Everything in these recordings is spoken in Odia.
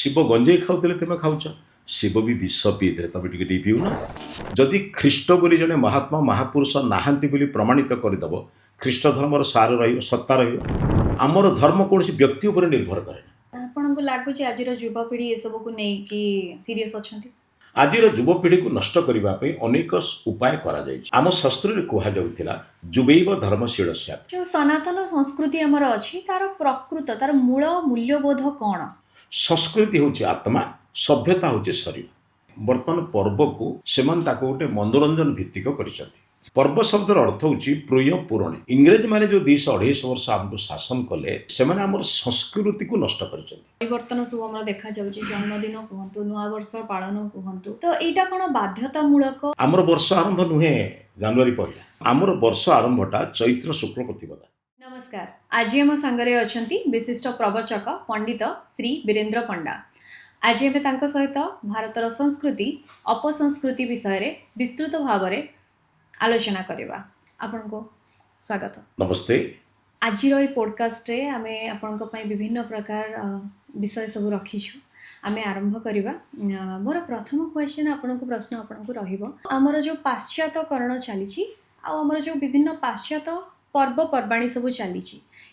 शिव गंजे खाऊले तुम खाऊच शिव भी विष पीते तुम टी पीऊन जदि ख्रीष्ट बोली जड़े महात्मा महापुरुष नाहांती बोली प्रमाणित करदेव ख्रीष्ट धर्मर सार रत्ता रमर धर्म कौन व्यक्ति उपर निर्भर करे आपको लगुच आज युवपीढ़ी ये सब को लेकिन सीरीयस अच्छा आज युवपीढ़ी को नष्ट करने अनेक उपाय आम शास्त्र कहला जुबैव धर्मशील जो सनातन संस्कृति आमर अच्छी तार प्रकृत तार मूल मूल्यबोध कौन संस्कृति हूँ आत्मा सभ्यता हूँ शरीर बर्तमान पर्व को गोटे मनोरंजन भित्तिक कर पर्व शब्दर अर्थ हूँ प्रिय पुराणे इंग्रेज माने जो 200-250 वर्ष आमको शासन कले से संस्कृति को नष्ट कर परिवर्तन सब आम देखा जन्मदिन कहतु नुआ वर्ष पालन कहतु तो यहाँ कौन बाध्यतामूलक आमर वर्ष आरंभ नुहे जनवरी पहला आमर वर्ष आरंभटा चैत्र शुक्ल प्रतिपदा। नमस्कार आज आम सांगरे अछंती विशिष्ट प्रवचक पंडित श्री वीरेंद्र पंडा। आज आम तांको सहित भारतर संस्कृति अपसंस्कृति विषय रे विस्तृत भाव में आलोचना करवा। आपन को स्वागत। नमस्ते। आज ये पॉडकास्ट रे आमे आपन को पई विभिन्न प्रकार विषय सब रखीछु। आमे आरंभ करवा। मोर प्रथम क्वेश्चन आपन को प्रश्न आपन को रहिबो हमर जो पाश्चात्यकरण चली आमर जो विभिन्न पाश्चात्य पर्वपर्वाणी सब चली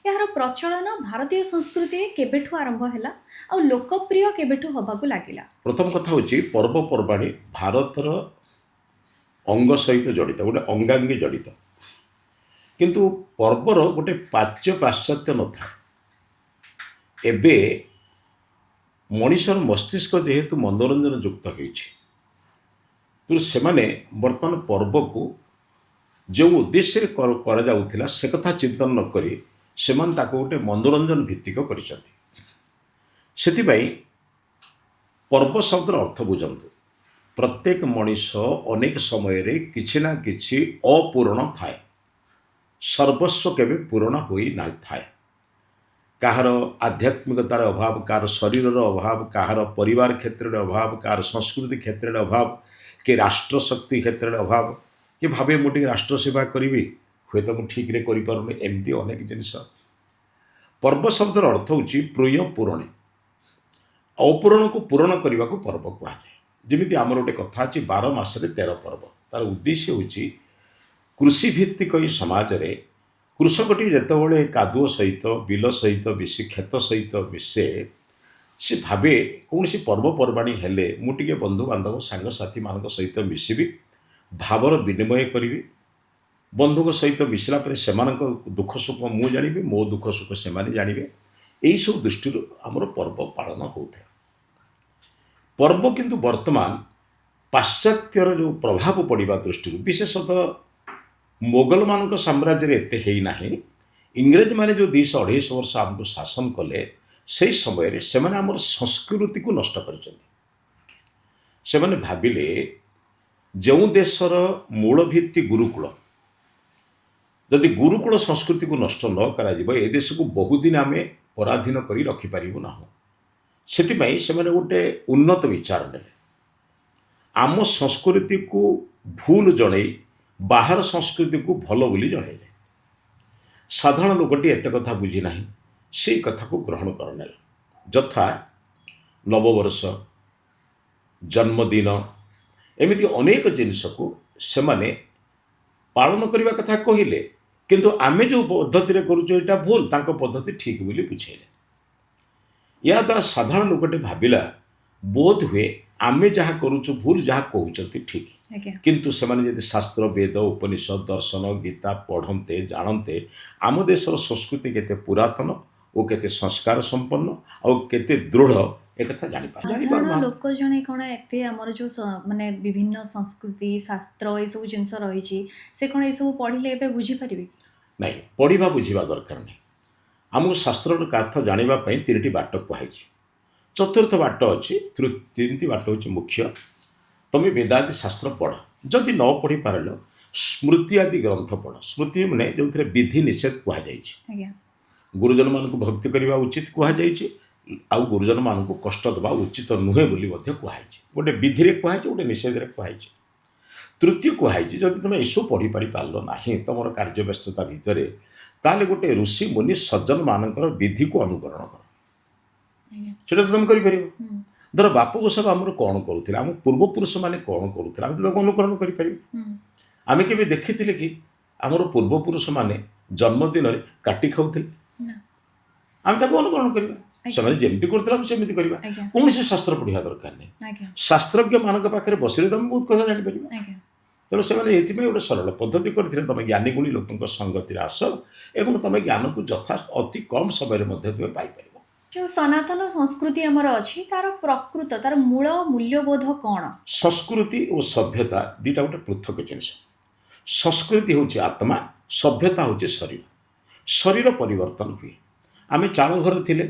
यार प्रचलन भारतीय संस्कृति केबेठु आरंभ हैला आ लोकप्रिय केबेठु हबाकू लागिला। प्रथम कथा होची पर्वपर्वाणी भारतर अंग सहित जड़ित गोटे अंगांगी जड़ित किंतु पर्वर गोटे पाच्य पाश्चात्य न था। एबे मनीषर मस्तिष्क जेहेतु मनोरंजन युक्त हो सेमाने वर्तमान पर्व को जो उद्देश्य करा जाउथिला से कथा चिंतन न करी सेमान ताको गोटे मनोरंजन भित्तिक करिसथि। सेतिबाई पर्व शब्दर अर्थ बुझंतु प्रत्येक मनीष अनेक समय रे किछि ना किछि अपूर्ण थाए सर्वस्व केबे पूर्ण होई ना थाए काहर आध्यात्मिकतार अभाव कार शरीर अभाव काहर परिवार क्षेत्र अभाव कार संस्कृति क्षेत्र अभाव के राष्ट्र शक्ति क्षेत्र अभाव कि भावे मुझे राष्ट्र सेवा करी हुए तो ठीक रे करि पारुनी एमती अनेक जिनिस। पर्व शब्दर अर्थ हूँ प्रिय पूरणे अपूरण को पूरण करने को पर्व कहुए जमी आमर गोटे कथा अच्छी 12 मासरे 13 पर्व तार उद्देश्य हूँ कृषि भित्तिक समाज रे कृषकटी जितेबाला कादुओ सहित बिल सहित मिसी क्षेत सहित मिसे से भावे कौन सी पर्वपर्वाणी हेले मुझे बंधु बांधव सांगसाथी मान सहित मिसबी भावर विनिमय करी बंधु सहित मिसला से दुख सुख मु जानी मो दुख सुख से जानिबे यही सब दृष्टि आमर पर्व पालन होता। पर्व किंतु वर्तमान पाश्चात्यर जो प्रभाव पड़ा दृष्टि विशेषतः मोगल मान साम्राज्य एते है ना इंग्रेज माने जो 200-250 वर्ष आमको शासन कले से समय से आमर संस्कृति को नष्ट कर भाविले जो देशर मूल भित्ति गुरुकुल जदि गुरुकुल संस्कृति को नष्ट न करा ए देश को बहुदिन आम पराधीन कर रखिपारू ना से गोटे उन्नत विचार ने आम संस्कृति को भूल जड़े बाहर संस्कृति को भल बोली जड़े साधारण लोकटी एत कथा बुझीना से कथा को ग्रहण करने यथा नववर्ष जन्मदिन एमती अनेक जिनिस को सेमाने पालन करने कथा कहले किंतु आमे जो पद्धति करुटा भूल तांको पद्धति ठीक बोली बुझेले या द्वारा साधारण लोकटे भाविला बोध हुए आमे जहाँ करुचु भूल जहाँ कहते ठीक किंतु सेमाने यदि शास्त्र वेद उपनिषद दर्शन गीता पढ़ते जानते आम देशर संस्कृति केते पुरातन और केते संस्कार संपन्न और केते दृढ़ एक जानिपार लोक जने कौन एते हमर जो माने विभिन्न संस्कृति शास्त्र ये सब जिनस रही से कौन ये सब पढ़िले एबे बुझी परिबे नहीं पढ़ा बुझा दरकार नहीं आमको शास्त्र अर्थ जानापी 3टी बाट कहुई चतुर्थ बाट अच्छी 3टी बाट हूँ मुख्य तुम वेदादि शास्त्र पढ़ जदि न पढ़ी पार स्मृति आदि ग्रंथ पढ़ स्मृति मैंने जो विधि निषेध कहुई गुरुजन मान भक्ति करने उचित कहुई आउ गुरुजन मान को कष्ट देवा उचित नुहे बोली कहुई गोटे विधि रे कहुई गोटे निषेध रे कहुई तृतीय कहुई जदि तुम यू पढ़ी पारि पार ना तुम कार्य व्यस्तता भितर ताले गोटे ऋषि मुनि सज्जन मानकर विधि को अनुकरण कर तुम कर ଧର ବାପ ଗୋସାବା ଆମର କ'ଣ କରୁଥିଲେ, ଆମ ପୂର୍ବପୁରୁଷମାନେ କ'ଣ କରୁଥିଲେ, ଆମେ ତ ତାକୁ ଅନୁକରଣ କରିପାରିବୁ। ହୁଁ, ଆମେ କେବେ ଦେଖିଥିଲେ କି ଆମର ପୂର୍ବପୁରୁଷମାନେ ଜନ୍ମଦିନରେ କାଟି ଖାଉଥିଲେ? ନା, ଆମେ ତାକୁ ଅନୁକରଣ କରିବା। ଆଜ୍ଞା। ସେମାନେ ଯେମିତି କରୁଥିଲେ ଆମେ ସେମିତି କରିବା। ଆଜ୍ଞା କୌଣସି ଶାସ୍ତ୍ର ପଢ଼ିବା ଦରକାର ନାହିଁ। ଆଜ୍ଞା ଶାସ୍ତ୍ରଜ୍ଞମାନଙ୍କ ପାଖରେ ବସିଲେ ତମେ ବହୁତ କଥା ଜାଣିପାରିବ। ଆଜ୍ଞା ତେଣୁ ସେମାନେ ଏଇଥିପାଇଁ ଗୋଟେ ସରଳ ପଦ୍ଧତି କରିଥିଲେ, ତମେ ଜ୍ଞାନୀ ଗୁଣୀ ଲୋକଙ୍କ ସଙ୍ଗତିରେ ଆସ ଏବଂ ତମେ ଜ୍ଞାନକୁ ଅତି କମ୍ ସମୟରେ ମଧ୍ୟ ତୁମେ ପାଇପାରିବ। ଯୋଉ ସନାତନ ସଂସ୍କୃତି ଆମର ଅଛି ତାର ପ୍ରକୃତ ତାର ମୂଳ ମୂଲ୍ୟବୋଧ କ'ଣ? ସଂସ୍କୃତି ଓ ସଭ୍ୟତା ଦୁଇଟା ଗୋଟେ ପୃଥକ ଜିନିଷ। ସଂସ୍କୃତି ହେଉଛି ଆତ୍ମା, ସଭ୍ୟତା ହେଉଛି ଶରୀର। ଶରୀର ପରିବର୍ତ୍ତନ ହୁଏ। ଆମେ ଚାଳ ଘରେ ଥିଲେ,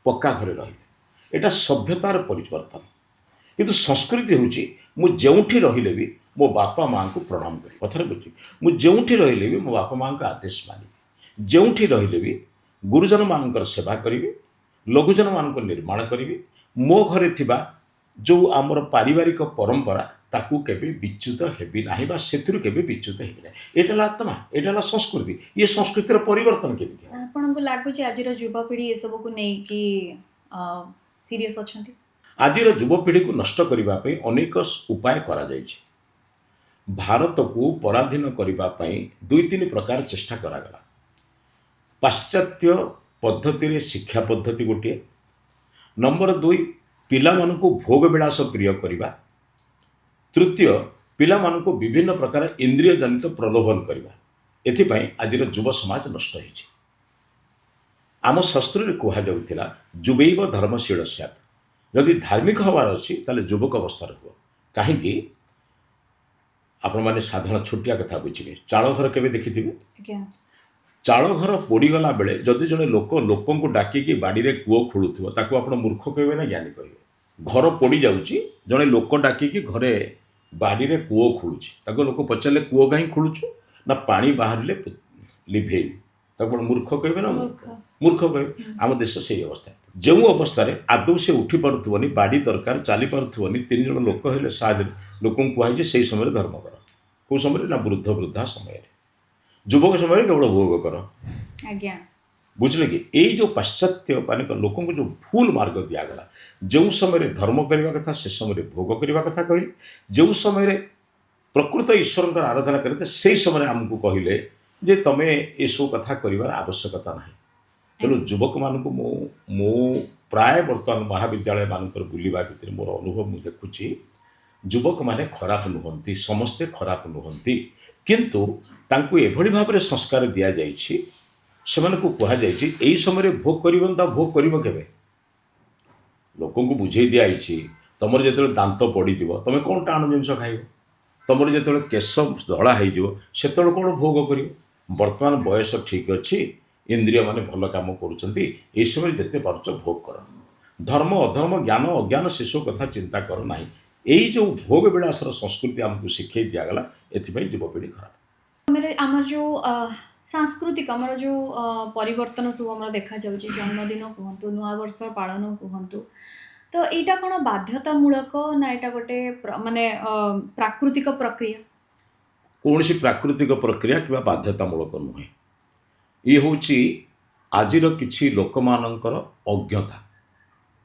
ପକ୍କା ଘରେ ରହିଲେ, ଏଇଟା ସଭ୍ୟତାର ପରିବର୍ତ୍ତନ। କିନ୍ତୁ ସଂସ୍କୃତି ହେଉଛି ମୁଁ ଯେଉଁଠି ରହିଲେ ବି ମୋ ବାପା ମାଆଙ୍କୁ ପ୍ରଣାମ କରିବି। କଥାରେ ବୁଝିବି, ମୁଁ ଯେଉଁଠି ରହିଲେ ବି ମୋ ବାପା ମାଆଙ୍କ ଆଦେଶ ମାନିବି, ଯେଉଁଠି ରହିଲେ ବି ଗୁରୁଜନମାନଙ୍କର ସେବା କରିବି, ଲଘୁଜନମାନଙ୍କୁ ନିର୍ମାଣ କରିବି, ମୋ ଘରେ ଥିବା ଯେଉଁ ଆମର ପାରିବାରିକ ପରମ୍ପରା ତାକୁ କେବେ ବିଚ୍ୟୁତ ହେବି ନାହିଁ ବା ସେଥିରୁ କେବେ ବିଚ୍ୟୁତ ହେବି ନାହିଁ। ଏଇଟା ହେଲା ଆତ୍ମା, ଏଇଟା ହେଲା ସଂସ୍କୃତି। ଇଏ ସଂସ୍କୃତିର ପରିବର୍ତ୍ତନ କେମିତି ହେବ? ଆପଣଙ୍କୁ ଲାଗୁଛି ଆଜିର ଯୁବପିଢ଼ି ଏସବୁକୁ ନେଇକି ସିରିୟସ୍ ଅଛନ୍ତି? ଆଜିର ଯୁବପିଢ଼ିକୁ ନଷ୍ଟ କରିବା ପାଇଁ ଅନେକ ଉପାୟ କରାଯାଇଛି। ଭାରତକୁ ପରାଧୀନ କରିବା ପାଇଁ 2-3 ପ୍ରକାର ଚେଷ୍ଟା କରାଗଲା। ପାଶ୍ଚାତ୍ୟ ପଦ୍ଧତିରେ ଶିକ୍ଷା ପଦ୍ଧତି ଗୋଟିଏ, ନମ୍ବର 2 ପିଲାମାନଙ୍କୁ ଭୋଗ ବିଳାସ ପ୍ରିୟ କରିବା, ତୃତୀୟ ପିଲାମାନଙ୍କୁ ବିଭିନ୍ନ ପ୍ରକାର ଇନ୍ଦ୍ରିୟ ଜନିତ ପ୍ରଲୋଭନ କରିବା। ଏଥିପାଇଁ ଆଜିର ଯୁବ ସମାଜ ନଷ୍ଟ ହୋଇଛି। ଆମ ଶାସ୍ତ୍ରରେ କୁହାଯାଉଥିଲା ଯୁବୈବ ଧର୍ମଶୀଳ ସ୍ୟାତ୍। ଯଦି ଧାର୍ମିକ ହେବାର ଅଛି ତାହେଲେ ଯୁବକ ଅବସ୍ଥାରେ ହୁଅ। କାହିଁକି? ଆପଣମାନେ ସାଧାରଣ ଛୋଟିଆ କଥା ବୁଝିବେ। ଚାଳ ଘର କେବେ ଦେଖିଥିବେ? ଆଜ୍ଞା ଚାଳ ଘର ପୋଡ଼ିଗଲା ବେଳେ ଯଦି ଜଣେ ଲୋକଙ୍କୁ ଡାକିକି ବାଡ଼ିରେ କୂଅ ଖୋଳୁଥିବ, ତାକୁ ଆପଣ ମୂର୍ଖ କହିବେ ନା ଜ୍ଞାନୀ କହିବେ? ଘର ପୋଡ଼ି ଯାଉଛି, ଜଣେ ଲୋକ ଡାକିକି ଘରେ ବାଡ଼ିରେ କୂଅ ଖୋଳୁଛି, ତାକୁ ଲୋକ ପଚାରିଲେ କୂଅ କାହିଁ ଖୋଳୁଛୁ? ନା ପାଣି ବାହାରିଲେ ଲିଭେଇବି। ତାକୁ ଆପଣ ମୂର୍ଖ କହିବେ ନା ମୂର୍ଖ କହିବେ? ଆମ ଦେଶ ସେଇ ଅବସ୍ଥା। ଯେଉଁ ଅବସ୍ଥାରେ ଆଦୌ ସେ ଉଠି ପାରୁଥିବନି, ବାଡ଼ି ଦରକାର, ଚାଲି ପାରୁଥିବନି, 3 ଜଣ ଲୋକ ହେଲେ ସାହାଯ୍ୟରେ ଲୋକଙ୍କୁ କୁହାଯାଇଛି ସେଇ ସମୟରେ ଧର୍ମ କର। କେଉଁ ସମୟରେ? ନା ବୃଦ୍ଧା ସମୟରେ। ଯୁବକ ସମୟରେ କେବଳ ଭୋଗ କର। ଆଜ୍ଞା ବୁଝିଲେ କି? ଏଇ ଯେଉଁ ପାଶ୍ଚାତ୍ୟ ଲୋକଙ୍କୁ ଯେଉଁ ଭୁଲ ମାର୍ଗ ଦିଆଗଲା, ଯେଉଁ ସମୟରେ ଧର୍ମ କରିବା କଥା ସେ ସମୟରେ ଭୋଗ କରିବା କଥା କହିଲେ, ଯେଉଁ ସମୟରେ ପ୍ରକୃତ ଈଶ୍ୱରଙ୍କର ଆରାଧନା କରିଥାଏ ସେହି ସମୟରେ ଆମକୁ କହିଲେ ଯେ ତମେ ଏସବୁ କଥା କରିବାର ଆବଶ୍ୟକତା ନାହିଁ। ତେଣୁ ଯୁବକମାନଙ୍କୁ ମୁଁ ପ୍ରାୟ ବର୍ତ୍ତମାନ ମହାବିଦ୍ୟାଳୟ ମାନଙ୍କର ବୁଲିବା ଭିତରେ ମୋର ଅନୁଭବ ମୁଁ ଦେଖୁଛି, ଯୁବକମାନେ ଖରାପ ନୁହନ୍ତି, ସମସ୍ତେ ଖରାପ ନୁହନ୍ତି, କିନ୍ତୁ ତାଙ୍କୁ ଏଭଳି ଭାବରେ ସଂସ୍କାର ଦିଆଯାଇଛି, ସେମାନଙ୍କୁ କୁହାଯାଇଛି ଏଇ ସମୟରେ ଭୋଗ କରିବନି, ତା ଭୋଗ କରିବ କେବେ? ଲୋକଙ୍କୁ ବୁଝେଇ ଦିଆଯାଇଛି ତମର ଯେତେବେଳେ ଦାନ୍ତ ପଡ଼ିଯିବ ତମେ କ'ଣ ଟାଣ ଜିନିଷ ଖାଇବ, ତମର ଯେତେବେଳେ କେଶ ଧଳା ହେଇଯିବ ସେତେବେଳେ କ'ଣ ଭୋଗ କରିବ? ବର୍ତ୍ତମାନ ବୟସ ଠିକ୍ ଅଛି, ଇନ୍ଦ୍ରିୟମାନେ ଭଲ କାମ କରୁଛନ୍ତି, ଏହି ସମୟରେ ଯେତେ ପାରୁଛ ଭୋଗ କର। ଧର୍ମ ଅଧର୍ମ ଜ୍ଞାନ ଅଜ୍ଞାନ ସେସବୁ କଥା ଚିନ୍ତା କର ନାହିଁ। ଏଇ ଯେଉଁ ଭୋଗ ବିଳାସର ସଂସ୍କୃତି ଆମକୁ ଶିଖେଇ ଦିଆଗଲା, ଏଥିପାଇଁ ଯୁବପିଢ଼ି ଖରାପ। ଆମର ଯେଉଁ ସାଂସ୍କୃତିକ ଆମର ଯେଉଁ ପରିବର୍ତ୍ତନ ସବୁ ଆମର ଦେଖାଯାଉଛି, ଜନ୍ମଦିନ କୁହନ୍ତୁ, ନୂଆବର୍ଷ ପାଳନ କୁହନ୍ତୁ, ତ ଏଇଟା କ'ଣ ବାଧ୍ୟତାମୂଳକ ନା ଏଇଟା ଗୋଟେ ମାନେ ପ୍ରାକୃତିକ ପ୍ରକ୍ରିୟା? କୌଣସି ପ୍ରାକୃତିକ ପ୍ରକ୍ରିୟା କିମ୍ବା ବାଧ୍ୟତାମୂଳକ ନୁହେଁ। ଇଏ ହେଉଛି ଆଜିର କିଛି ଲୋକମାନଙ୍କର ଅଜ୍ଞତା,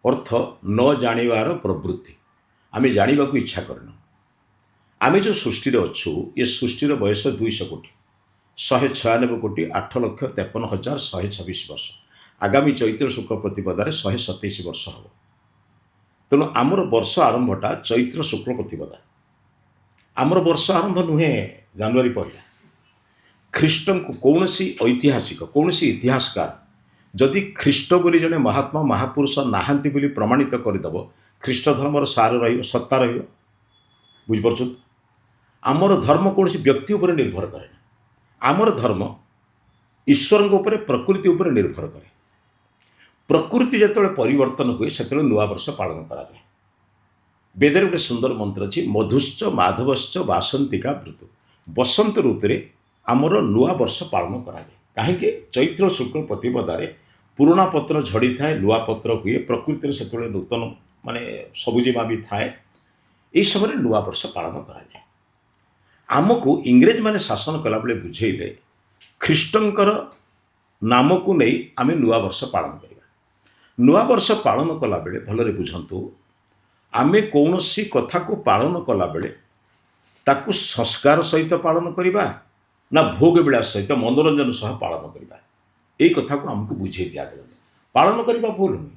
ଅର୍ଥ ନ ଜାଣିବାର ପ୍ରବୃତ୍ତି। ଆମେ ଜାଣିବାକୁ ଇଚ୍ଛା କରିନୁ। ଆମେ ଯେଉଁ ସୃଷ୍ଟିରେ ଅଛୁ, ଏ ସୃଷ୍ଟିର ବୟସ 200 କୋଟି, 196 କୋଟି 8,53,126 ବର୍ଷ। ଆଗାମୀ ଚୈତ୍ର ଶୁକ୍ଳ ପ୍ରତିପଦାରେ 127 ବର୍ଷ ହେବ। ତେଣୁ ଆମର ବର୍ଷ ଆରମ୍ଭଟା ଚୈତ୍ର ଶୁକ୍ଳ ପ୍ରତିପଦା। ଆମର ବର୍ଷ ଆରମ୍ଭ ନୁହେଁ ଜାନୁଆରୀ 1। ଖ୍ରୀଷ୍ଟଙ୍କୁ କୌଣସି ଐତିହାସିକ, କୌଣସି ଇତିହାସକାର ଯଦି ଖ୍ରୀଷ୍ଟ ବୋଲି ଜଣେ ମହାତ୍ମା ମହାପୁରୁଷ ନାହାନ୍ତି ବୋଲି ପ୍ରମାଣିତ କରିଦେବ, ଖ୍ରୀଷ୍ଟ ଧର୍ମର ସାର ରହିବ, ସତ୍ତା ରହିବ। ବୁଝିପାରୁଛନ୍ତି? ଆମର ଧର୍ମ କୌଣସି ବ୍ୟକ୍ତି ଉପରେ ନିର୍ଭର କରେ ନା। ଆମର ଧର୍ମ ଈଶ୍ୱରଙ୍କ ଉପରେ, ପ୍ରକୃତି ଉପରେ ନିର୍ଭର କରେ। ପ୍ରକୃତି ଯେତେବେଳେ ପରିବର୍ତ୍ତନ ହୁଏ ସେତେବେଳେ ନୂଆବର୍ଷ ପାଳନ କରାଯାଏ। ବେଦରେ ଗୋଟେ ସୁନ୍ଦର ମନ୍ତ୍ର ଅଛି, ମଧୁଶ୍ଚ ମାଧବଶ୍ଚ ବାସନ୍ତିକା ବୃତୁ। ବସନ୍ତ ଋତୁରେ ଆମର ନୂଆ ବର୍ଷ ପାଳନ କରାଯାଏ। କାହିଁକି? ଚୈତ୍ର ଶୁକ୍ଳ ପ୍ରତିପଦାରେ ପୁରୁଣା ପତ୍ର ଝଡ଼ିଥାଏ, ନୂଆ ପତ୍ର ହୁଏ, ପ୍ରକୃତିରେ ସେତେବେଳେ ନୂତନ ସବୁଜିମା ବି ଥାଏ। ଏହି ସମୟରେ ନୂଆ ବର୍ଷ ପାଳନ କରାଯାଏ। ଆମକୁ ଇଂରେଜମାନେ ଶାସନ କଲାବେଳେ ବୁଝେଇଲେ ଖ୍ରୀଷ୍ଟଙ୍କର ନାମକୁ ନେଇ ଆମେ ନୂଆ ବର୍ଷ ପାଳନ କରିବା। ନୂଆ ବର୍ଷ ପାଳନ କଲାବେଳେ ଭଲରେ ବୁଝନ୍ତୁ, आमे कौनसी कथा को पालन कला बेले ताकू संस्कार सहित पालन करिबा ना भोग विलास सहित मनोरंजन सह पालन करिबा एई कथा को हमको बुझे दिया गला पालन करिबा भूल नहीं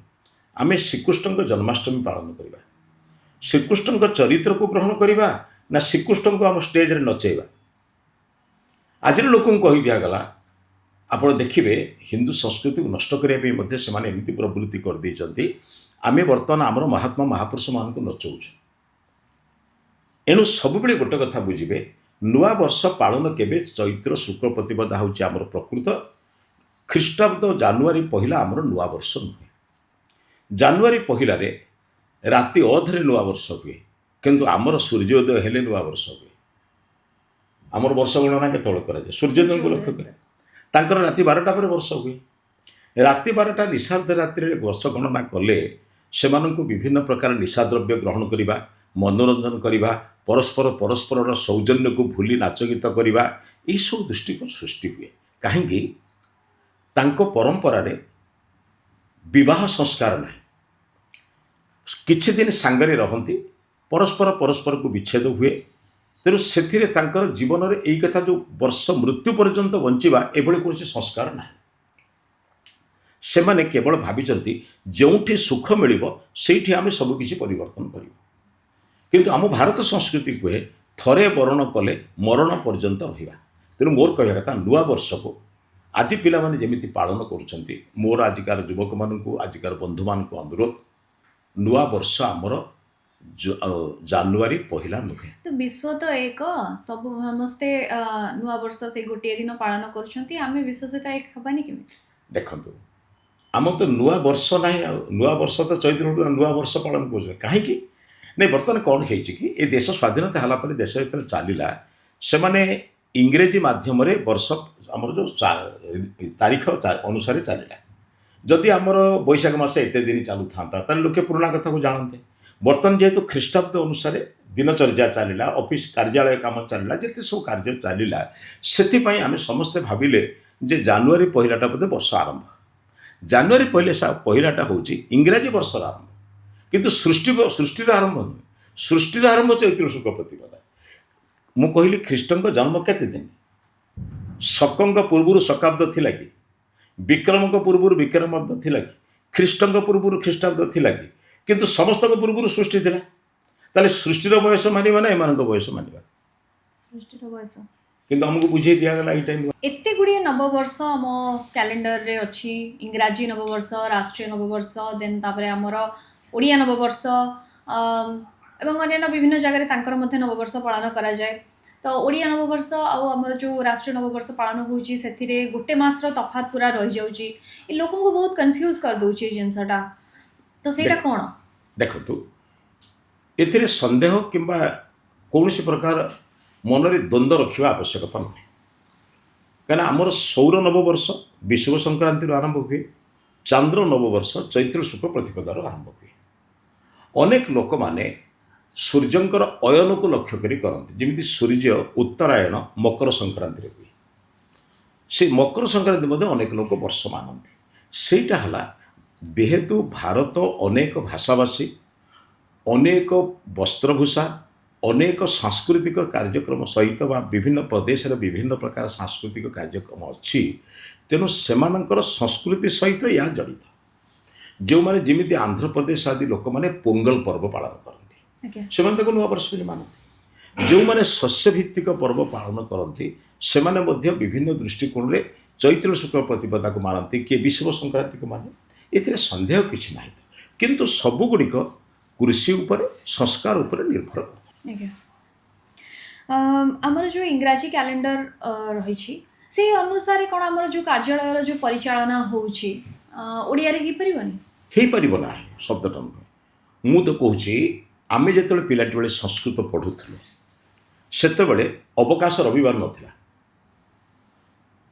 आमे श्रीकृष्ण जन्माष्टमी पालन करिबा श्रीकृष्ण चरित्र को ग्रहण करिबा ना श्रीकृष्ण को हम स्टेज रे नचेबा आज लोक कही दिया गला आपण देखिए हिंदू संस्कृति को नष्ट करने से एमती प्रवृत्ति कर देइचंती आमे वर्तमान आमर महात्मा महापुरुष मान को नचौଛୁ एणु सब गोटे कथा बुझे नुआ वर्ष पालन केबे चैत्र शुक्ल प्रतिपदा हूँ आमर प्रकृत ख्रीष्टाब्द जानुआरी पहला आमर नुआ वर्ष नुहे जानुआरी पहला राति अधरे नुआ वर्ष हुए किंतु आमर सूर्योदय हेले नुआ वर्ष हुए आमर वर्ष गणना केतବେଳେ କରାଯାଏ सूर्योदय को लक्ष्य करे तांकर राति 12टा पर वर्ष हुए राति 12टा निषाद रात्रि वर्ष गणना कले सेमानंकु विभिन्न प्रकार निशाद्रव्य ग्रहण करिबा मनोरंजन करिबा परस्पर परस्पर सौजन्य को भूली नाच गीत करिबा ई सब दृष्टिकोण सृष्टि हुए काहेकि तांको परंपरा रे विवाह संस्कार नहीं किछि दिन सांगरे रहंती परस्पर परस्पर को विच्छेद हुए तेणु से जीवन में यही कथा जो वर्ष मृत्यु पर्यंत बंचा एभली कौन संस्कार ना से माने केवल भावी जो सुख मिल से आम सबकि परिवर्तन कर किंतु आम भारत संस्कृति कहे थरे वरण कले मरण पर्यंत रहा तेणु मोर कह कथा नुआ वर्ष को आज पिला माने जेमिति पालन करुँच मोर आजिकार युवक मानू आजिकार बंधु मान अनुरोध नुआ वर्ष आमर जानुआरी पहला नुहे तो विश्व तो एक सब समस्ते नुआ वर्ष से गोटे दिन पालन करुछंती आमे विश्व सहित एक हबानी केमिति देखंतु आम तो नुआ वर्ष ना नुआ वर्ष तो चैत्र नुआ वर्ष पालन कर कहीं नहीं बर्तमान कौन है कि ये देश स्वाधीनता है देश जो चलला से माने इंग्रेजी माध्यम वर्ष आमर जो तारीख अनुसार चलला जदि आमर बैशाख मास एत दिन चलू था लोके पुराणा कथा को जानते बर्तमान जेहेतु ख्रीष्टाब्द अनुसार दिनचर्या चलला ऑफिस कार्यालय काम चलला जिते सब कार्य चलला से आम समस्ते भाविले जे जानुआरी पहलाटा बोधे वर्ष आरंभ जानुआरी पहलाटा हूँ इंग्राजी वर्ष आरंभ किंतु सृष्टिर आरंभ नुहे सृष्टिर आरंभ चैत्र शुक्ल प्रतिपदा मु कहली ख्रीष्टंक जन्म केते दिन शकंक पूर्व शकाब्द थिला कि विक्रमक पूर्व विक्रमाब्द थिला कि ख्रीष्टंक पूर्व ख्रीष्टाब्द थिला कि किंतु समस्त पूर्व सृष्टि थिला ताले सृष्टिर बयस मानिबा ना एमानक बयस मानिबा सृष्टिर बयस किंतु हमको बुझे दिया गला ई टाइम एते गुडिये नववर्ष हम कैलेंडर रे अछि इंग्राजी नववर्ष राष्ट्रीय नववर्ष देन तापरे हमर ओडिया नववर्ष एवं अन्य विभिन्न जगह तांकर मध्य नववर्ष पालन करा जाए तो ओडिया नववर्ष आउ हमर जो राष्ट्रीय नववर्ष पालन होउची सेथिरे गोटे मास रो तफात पूरा रहि जाउची ई लोकन को बहुत कंफ्यूज कर दोउची जिंसटा तो सेटा कोन देखो एथिरे संदेह किंबा कौन प्रकार मनरे द्वंद्व रखा आवश्यकता नुहे कहीं आमर सौर नववर्ष विषुव संक्रांति आरंभ हुए चांद्र नववर्ष चैत्र शुक्ल प्रतिपदार आरंभ हुए अनेक लोक माने सूर्यंकर अयन को लक्ष्य करी करते जमी सूर्य उत्तरायण मकर संक्रांति हुए से मकर संक्रांति मध्य अनेक लोक वर्ष मानते सेटा हला जेहेतु भारत अनेक भाषाभाषी अनेक वस्त्रभूषा अनेक सांस्कृतिक कार्यक्रम सहित बा विभिन्न प्रदेश विभिन्न प्रकार सांस्कृतिक कार्यक्रम अच्छी तेणु सेमानंकर संस्कृति सहित या जड़ित जो माने जिमिति आंध्र प्रदेश आदि लोक माने पोंगल पर्व पालन करती से नुआ वर्ष मानती जो माने शस्य भित्तिक पर्व पालन करती से माने मध्य विभिन्न दृष्टिकोण रे चैत्र शुक्ल प्रतिपदा को मानती किए विषुव संक्रांति को माने एथिरे संदेह किछि नाही किंतु सबुगुड़िक कृषि उपर संस्कार उपर निर्भर करता आमर जो इंग्राजी कैलेंडर रही से अनुसार कौन आमर जो कार्यालय जो परिचालना होउची ओडिया रे ही परिबनी हे परिबो ना शब्दटा नुहे मु तो कहूची आमे जेतले पिलाटी बेले संस्कृत पढुथलो सेते बेले अवकाश रविवार नथिला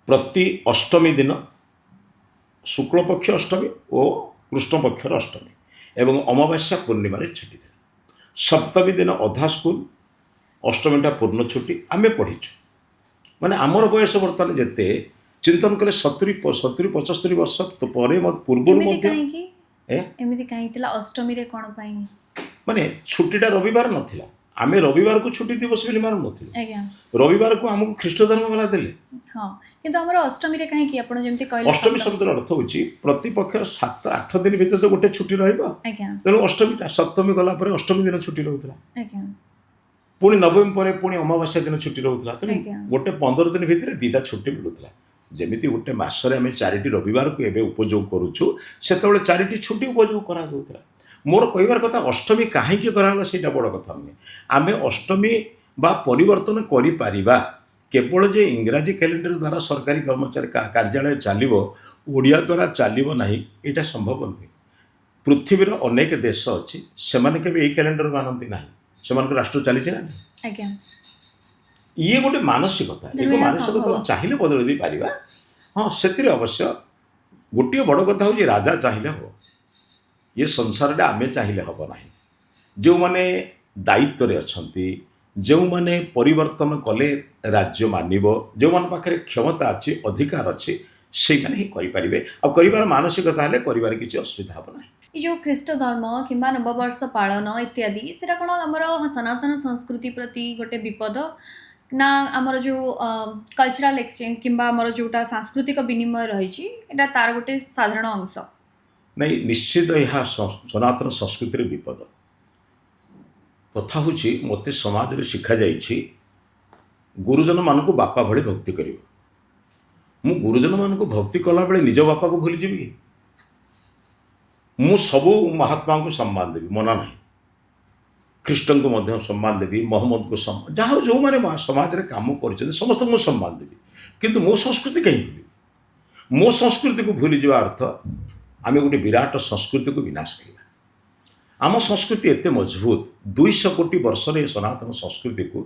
प्रति अष्टमी दिन शुक्ल पक्ष अष्टमी और कृष्ण पक्षर अष्टमी एवं अमावास्या पूर्णिमा छुट्टी थी सप्तमी दिन अधा स्कूल अष्टमीटा पूर्ण छुट्टी आमे पढ़ीचु माने आमर बयस बर्तमान जेते चिंतन कले 70-75 वर्ष तो पूर्व एमिति काई अष्टमी रे कोन पाई ମାନେ ଛୁଟିଟା ରବିବାର ନଥିଲା, ଆମେ ରବିବାରକୁ ଛୁଟି ଦିବସ ବୋଲି ମାନୁନଥିଲୁ। ଆଜ୍ଞା ରବିବାରକୁ ଆମକୁ ଖ୍ରୀଷ୍ଟ ଧର୍ମ ବାଲା ଦେଲେ। ହଁ କିନ୍ତୁ ଆମର ଅଷ୍ଟମୀରେ କାହିଁକି ଆପଣ ଯେମିତି କହିଲେ ଅଷ୍ଟମୀ ସପ୍ତମୀ- ଶବ୍ଦର ଅର୍ଥ ହେଉଛି ପ୍ରତିପକ୍ଷ 7-8 ଦିନ ଭିତରେ ତ ଗୋଟେ ଛୁଟି ରହିବ, ଆଜ୍ଞା ତେଣୁ ଅଷ୍ଟମୀଟା, ସପ୍ତମୀ ଗଲା ପରେ ଅଷ୍ଟମୀ ଦିନ ଛୁଟି ରହୁଥିଲା, ଆଜ୍ଞା ପୁଣି ନବମୀ ପରେ ପୁଣି ଅମାବାସ୍ୟା ଦିନ ଛୁଟି ରହୁଥିଲା, ତେଣୁ ଆଜ୍ଞା। ଗୋଟେ 15 ଦିନ ଭିତରେ 2ଟା ଛୁଟି ମିଳୁଥିଲା। ଯେମିତି ଗୋଟେ ମାସରେ ଆମେ 4ଟି ରବିବାରକୁ ଏବେ ଉପଯୋଗ କରୁଛୁ, ସେତେବେଳେ 4ଟି ଛୁଟି ଉପଯୋଗ କରାଯାଉଥିଲା। ମୋର କହିବାର କଥା, ଅଷ୍ଟମୀ କାହିଁକି କରାଗଲା ସେଇଟା ବଡ଼ କଥା ନୁହେଁ। ଆମେ ଅଷ୍ଟମୀ ବା ପରିବର୍ତ୍ତନ କରିପାରିବା, କେବଳ ଯେ ଇଂରାଜୀ କ୍ୟାଲେଣ୍ଡର ଦ୍ୱାରା ସରକାରୀ କର୍ମଚାରୀ କାର୍ଯ୍ୟାଳୟ ଚାଲିବ, ଓଡ଼ିଆ ଦ୍ୱାରା ଚାଲିବ ନାହିଁ, ଏଇଟା ସମ୍ଭବ ନୁହେଁ। ପୃଥିବୀର ଅନେକ ଦେଶ ଅଛି, ସେମାନେ କେବେ ଏଇ କ୍ୟାଲେଣ୍ଡର ମାନନ୍ତି ନାହିଁ, ସେମାନଙ୍କ ରାଷ୍ଟ୍ର ଚାଲିଛି ନା। ଆଜ୍ଞା ଇଏ ଗୋଟେ ମାନସିକତା, ତେଣୁ ଏକ ଏହା ମାନସିକତା ସମ୍ଭବ। ଚାହିଁଲେ ବଦଳେଇ ଦେଇପାରିବା। ହଁ, ସେଥିରେ ଅବଶ୍ୟ ଗୋଟିଏ ବଡ଼ କଥା ହେଉଛି ରାଜା ଚାହିଁଲେ ହେବ, ଇଏ ସଂସାରଟା ଆମେ ଚାହିଁଲେ ହେବ ନାହିଁ। ଯେଉଁମାନେ ଦାୟିତ୍ୱରେ ଅଛନ୍ତି, ଯେଉଁମାନେ ପରିବର୍ତ୍ତନ କଲେ ରାଜ୍ୟ ମାନିବ, ଯେଉଁମାନଙ୍କ ପାଖରେ କ୍ଷମତା ଅଛି, ଅଧିକାର ଅଛି, ସେଇମାନେ ହିଁ କରିପାରିବେ। ଆଉ କରିବାର ମାନସିକତା ହେଲେ କରିବାରେ କିଛି ଅସୁବିଧା ହେବ ନାହିଁ। ଏ ଯେଉଁ ଖ୍ରୀଷ୍ଟ ଧର୍ମ କିମ୍ବା ନବବର୍ଷ ପାଳନ ଇତ୍ୟାଦି ସେଟା କ'ଣ ଆମର ସନାତନ ସଂସ୍କୃତି ପ୍ରତି ଗୋଟେ ବିପଦ ନା ଆମର ଯେଉଁ କଲଚରାଲ ଏକ୍ସଚେଞ୍ଜ କିମ୍ବା ଆମର ଯେଉଁଟା ସାଂସ୍କୃତିକ ବିନିମୟ ରହିଛି ଏଇଟା ତାର ଗୋଟେ ସାଧାରଣ ଅଂଶ? ନାଇଁ, ନିଶ୍ଚିତ ଏହା ସନାତନ ସଂସ୍କୃତିରେ ବିପଦ। କଥା ହେଉଛି, ମୋତେ ସମାଜରେ ଶିଖାଯାଇଛି ଗୁରୁଜନମାନଙ୍କୁ ବାପା ଭଳି ଭକ୍ତି କରିବ। ମୁଁ ଗୁରୁଜନମାନଙ୍କୁ ଭକ୍ତି କଲାବେଳେ ନିଜ ବାପାକୁ ଭୁଲିଯିବି କି? ମୁଁ ସବୁ ମହାତ୍ମାଙ୍କୁ ସମ୍ମାନ ଦେବି, ମନା ନାହିଁ। ଖ୍ରୀଷ୍ଟଙ୍କୁ ମଧ୍ୟ ସମ୍ମାନ ଦେବି, ମହମ୍ମଦଙ୍କୁ ସମ୍ମାନ, ଯାହା ଯେଉଁମାନେ ସମାଜରେ କାମ କରିଛନ୍ତି ସମସ୍ତଙ୍କୁ ମୁଁ ସମ୍ମାନ ଦେବି, କିନ୍ତୁ ମୋ ସଂସ୍କୃତି କାହିଁ ଭୁଲିବି? ମୋ ସଂସ୍କୃତିକୁ ଭୁଲିଯିବା ଅର୍ଥ ଆମେ ଗୋଟେ ବିରାଟ ସଂସ୍କୃତିକୁ ବିନାଶ କରିବା। ଆମ ସଂସ୍କୃତି ଏତେ ମଜବୁତ, 200 କୋଟି ବର୍ଷରେ ଏ ସନାତନ ସଂସ୍କୃତିକୁ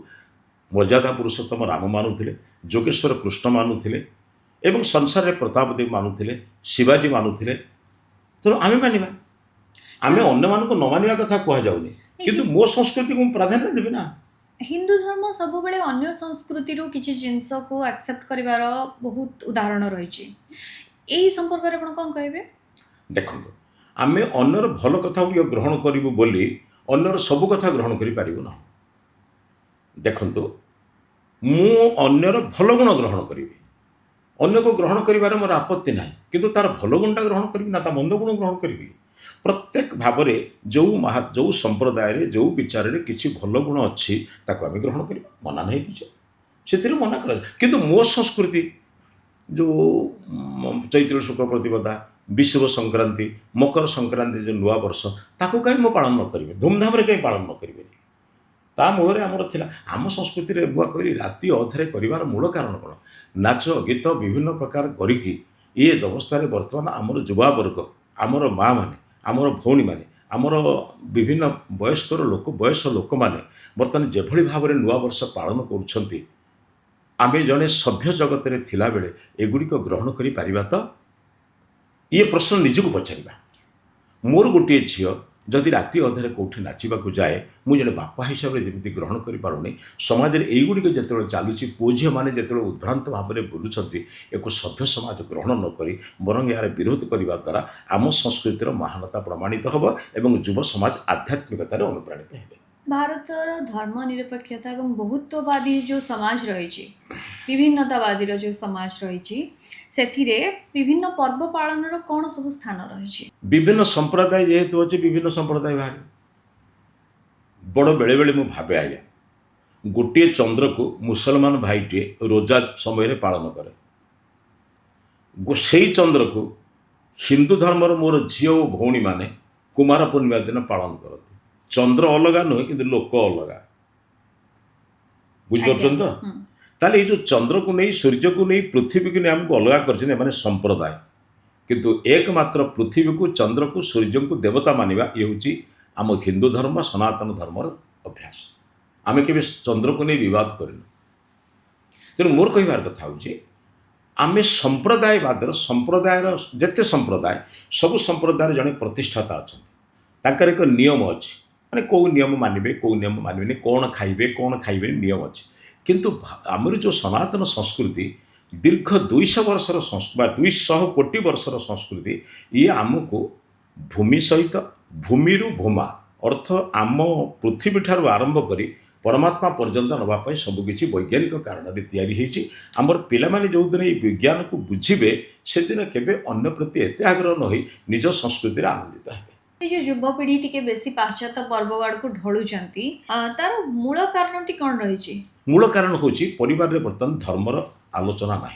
ମର୍ଯ୍ୟାଦା ପୁରୁଷୋତ୍ତମ ରାମ ମାନୁଥିଲେ, ଯୋଗେଶ୍ୱର କୃଷ୍ଣ ମାନୁଥିଲେ, ଏବଂ ସଂସାରରେ ପ୍ରତାପ ଦେବ ମାନୁଥିଲେ, ଶିବାଜୀ ମାନୁଥିଲେ, ତେଣୁ ଆମେ ମାନିବା। ଆମେ ଅନ୍ୟମାନଙ୍କୁ ନ ମାନିବା କଥା କୁହାଯାଉନି, କିନ୍ତୁ ମୋ ସଂସ୍କୃତିକୁ ମୁଁ ପ୍ରାଧାନ୍ୟ ଦେବି ନା। ହିନ୍ଦୁ ଧର୍ମ ସବୁବେଳେ ଅନ୍ୟ ସଂସ୍କୃତିରୁ କିଛି ଜିନିଷକୁ ଆକ୍ସେପ୍ଟ କରିବାର ବହୁତ ଉଦାହରଣ ରହିଛି, ଏହି ସମ୍ପର୍କରେ ଆପଣ କ'ଣ କହିବେ? ଦେଖନ୍ତୁ, ଆମେ ଅନ୍ୟର ଭଲ କଥା ଗୁଡ଼ିକ ଗ୍ରହଣ କରିବୁ ବୋଲି ଅନ୍ୟର ସବୁ କଥା ଗ୍ରହଣ କରିପାରିବୁ ନାହିଁ। ଦେଖନ୍ତୁ, ମୁଁ ଅନ୍ୟର ଭଲ ଗୁଣ ଗ୍ରହଣ କରିବି, ଅନ୍ୟକୁ ଗ୍ରହଣ କରିବାରେ ମୋର ଆପତ୍ତି ନାହିଁ, କିନ୍ତୁ ତାର ଭଲ ଗୁଣଟା ଗ୍ରହଣ କରିବି ନା ତା ମନ୍ଦ ଗୁଣ ଗ୍ରହଣ କରିବି? ପ୍ରତ୍ୟେକ ଭାବରେ ଯେଉଁ ସମ୍ପ୍ରଦାୟରେ ଯେଉଁ ବିଚାରରେ କିଛି ଭଲ ଗୁଣ ଅଛି ତାକୁ ଆମେ ଗ୍ରହଣ କରିବା, ମନା ନାହିଁ କିଛି, ସେଥିରେ ମନା କରାଯାଏ। କିନ୍ତୁ ମୋ ସଂସ୍କୃତି ଯେଉଁ ଚୈତ୍ର ଶୁକ୍ଳ ପ୍ରତିପଦା, ବିଷୁବ ସଂକ୍ରାନ୍ତି, ମକର ସଂକ୍ରାନ୍ତି, ଯେଉଁ ନୂଆ ବର୍ଷ, ତାକୁ କାହିଁ ମୁଁ ପାଳନ ନ କରିବି? ଧୁମଧାମରେ କାହିଁ ପାଳନ ନ କରିବି? ତା ମୂଳରେ ଆମର ଥିଲା, ଆମ ସଂସ୍କୃତିରେ ବୁଆ କରି ରାତି ଅଧରେ କରିବାର ମୂଳ କାରଣ କ'ଣ? ନାଚ ଗୀତ ବିଭିନ୍ନ ପ୍ରକାର କରିକି ଏ ଅବସ୍ଥାରେ ବର୍ତ୍ତମାନ ଆମର ଯୁବାବର୍ଗ, ଆମର ମା' ମାନେ, ଆମର ଭଉଣୀମାନେ, ଆମର ବିଭିନ୍ନ ବୟସ ଲୋକମାନେ ବର୍ତ୍ତମାନ ଯେଭଳି ଭାବରେ ନୂଆବର୍ଷ ପାଳନ କରୁଛନ୍ତି, ଆମେ ଜଣେ ସଭ୍ୟ ଜଗତରେ ଥିଲାବେଳେ ଏଗୁଡ଼ିକ ଗ୍ରହଣ କରିପାରିବା ତ? ଇଏ ପ୍ରଶ୍ନ ନିଜକୁ ପଚାରିବା। ମୋର ଗୋଟିଏ ଝିଅ ଯଦି ରାତି ଅଧରେ କେଉଁଠି ନାଚିବାକୁ ଯାଏ, ମୁଁ ଜଣେ ବାପା ହିସାବରେ ଯେମିତି ଗ୍ରହଣ କରିପାରୁନି, ସମାଜରେ ଏଇଗୁଡ଼ିକ ଯେତେବେଳେ ଚାଲୁଛି, ପୁଅ ଝିଅମାନେ ଯେତେବେଳେ ଉଦ୍ଭ୍ରାନ୍ତ ଭାବରେ ବୁଲୁଛନ୍ତି, ଏକ ସଭ୍ୟ ସମାଜ ଗ୍ରହଣ ନ କରି ବରଂ ଏହାର ବିରୋଧ କରିବା ଦ୍ୱାରା ଆମ ସଂସ୍କୃତିର ମହାନତା ପ୍ରମାଣିତ ହେବ ଏବଂ ଯୁବ ସମାଜ ଆଧ୍ୟାତ୍ମିକତାରେ ଅନୁପ୍ରାଣିତ ହେବେ। ଭାରତର ଧର୍ମ ନିରପେକ୍ଷତା ଏବଂ ବହୁତ୍ୱବାଦୀ ଯେଉଁ ସମାଜ ରହିଛି, ବିଭିନ୍ନତାବାଦୀର ଯେଉଁ ସମାଜ ରହିଛି, ସେଥିରେ ବିଭିନ୍ନ ପର୍ବ ପାଳନର କ'ଣ ସବୁ ସ୍ଥାନ ରହିଛି? ବିଭିନ୍ନ ସମ୍ପ୍ରଦାୟ ଯେହେତୁ ଅଛି, ବିଭିନ୍ନ ସମ୍ପ୍ରଦାୟ ବାହାରେ। ବଡ଼ ବେଳେବେଳେ ମୁଁ ଭାବେ, ଆଜ୍ଞା, ଗୋଟିଏ ଚନ୍ଦ୍ରକୁ ମୁସଲମାନ ଭାଇଟିଏ ରୋଜା ସମୟରେ ପାଳନ କରେ, ସେଇ ଚନ୍ଦ୍ରକୁ ହିନ୍ଦୁ ଧର୍ମର ମୋର ଝିଅ ଓ ଭଉଣୀମାନେ କୁମାର ପୂର୍ଣ୍ଣିମା ଦିନ ପାଳନ କରନ୍ତି। ଚନ୍ଦ୍ର ଅଲଗା ନୁହେଁ, କିନ୍ତୁ ଲୋକ ଅଲଗା। ବୁଝିପାରୁଛନ୍ତି ତ? ତାହେଲେ ଏଇ ଯେଉଁ ଚନ୍ଦ୍ରକୁ ନେଇ, ସୂର୍ଯ୍ୟକୁ ନେଇ, ପୃଥିବୀକୁ ନେଇ ଆମକୁ ଅଲଗା କରିଛନ୍ତି ଏମାନେ ସମ୍ପ୍ରଦାୟ, କିନ୍ତୁ ଏକମାତ୍ର ପୃଥିବୀକୁ, ଚନ୍ଦ୍ରକୁ, ସୂର୍ଯ୍ୟଙ୍କୁ ଦେବତା ମାନିବା ଇଏ ହେଉଛି ଆମ ହିନ୍ଦୁ ଧର୍ମ, ସନାତନ ଧର୍ମର ଅଭ୍ୟାସ। ଆମେ କେବେ ଚନ୍ଦ୍ରକୁ ନେଇ ବିବାଦ କରିନୁ। ତେଣୁ ମୋର କହିବାର କଥା ହେଉଛି, ଆମେ ସମ୍ପ୍ରଦାୟର ଯେତେ ସମ୍ପ୍ରଦାୟ, ସବୁ ସମ୍ପ୍ରଦାୟର ଜଣେ ପ୍ରତିଷ୍ଠାତା ଅଛନ୍ତି, ତାଙ୍କର ଏକ ନିୟମ ଅଛି, ମାନେ କେଉଁ ନିୟମ ମାନିବେ, କେଉଁ ନିୟମ ମାନିବେନି, କ'ଣ ଖାଇବେ, କ'ଣ ଖାଇବେନି, ନିୟମ ଅଛି। କିନ୍ତୁ ଆମର ଯେଉଁ ସନାତନ ସଂସ୍କୃତି, ଦୀର୍ଘ 200 ବର୍ଷର ବା 200 କୋଟି ବର୍ଷର ସଂସ୍କୃତି, ଇଏ ଆମକୁ ଭୂମି ସହିତ, ଭୂମିରୁ ଭୂମା, अर्थ आम पृथ्वी ठारू आरंभ करी परमात्मा पर्यंत नापी सबकि वैज्ञानिक कारण तैयारी होती आमर पिलामाने जो दिन ये विज्ञान को बुझे से दिन केवे अन्य प्रति एत आग्रह न हो निज संस्कृति आनंदित है। ये जो युवपीढ़ी टिके बेसी पाश्चात्य पर्व आड़ को ढलुचंती तार मूल कारणटी कौन रही? मूल कारण हूँ परिवार में बर्तमान धर्मर आलोचना ना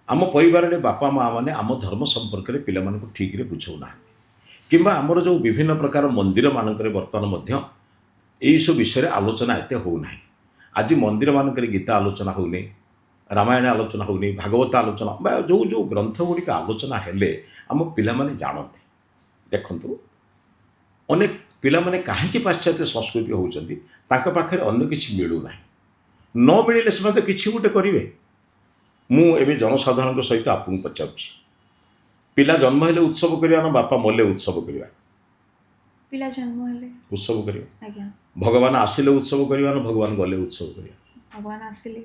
आम परिवार में बापा माँ मैंने आम धर्म संपर्क में पिला ठीक रे बुझाऊना कि आमर जो विभिन्न प्रकार मंदिर मानक बर्तमान यही सब विषय आलोचना एत होना। आज मंदिर मानक गीता आलोचना होनी, रामायण आलोचना होनी, भागवत आलोचना जो जो ग्रंथ गुड़िक आलोचना हेले आम पिला माने जानते। देखंतु अनेक पिला माने कहीं पाश्चात्य संस्कृति होउचंती तांका पाखरे अन्य किछि मिलू नाही, न मिलिले से मते किछि गुटे करिवे। मु एबे जनसाधारण सहित आपन पचाउछि पिला जन्म हेले उत्सव करिया ना बापा मले उत्सव करिया? पिला जन्म हेले उत्सव करिया। आज्ञा भगवान आसिले उत्सव करिया ना भगवान गले उत्सव करिया? भगवान आसिले।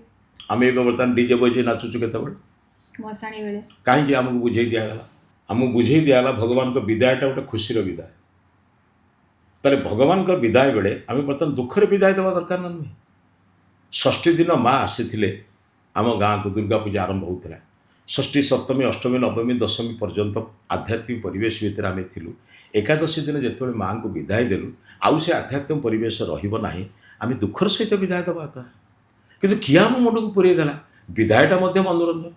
आम एबे बर्तमान डीजे बजे नाचुछु केतेबेले मसाणी बेले कहीं आमको बुझे दिगला आमको बुझे दिगला भगवान को विदायटा गोटे खुशी विदाय। ताले भगवान का विदाय बेले आम बर्तमान दुखर विदाय देवा दरकार ना नुहे। षष्ठी दिन माँ आसी आम गाँव को दुर्गा पूजा आरंभ होता षष्ठी सप्तमी अष्टमी नवमी दशमी पर्यंत आध्यात्मिक परिवेश भितर आम थिलु। एकादशी दिन जो माँ को विदाय देलु आउ से आध्यात्मिक परिवेश रहिबो नाही आम दुखर सहित विदाय देवा था किंतु किए आम मुंड को पुरेदेला विदायटा मनोरंजन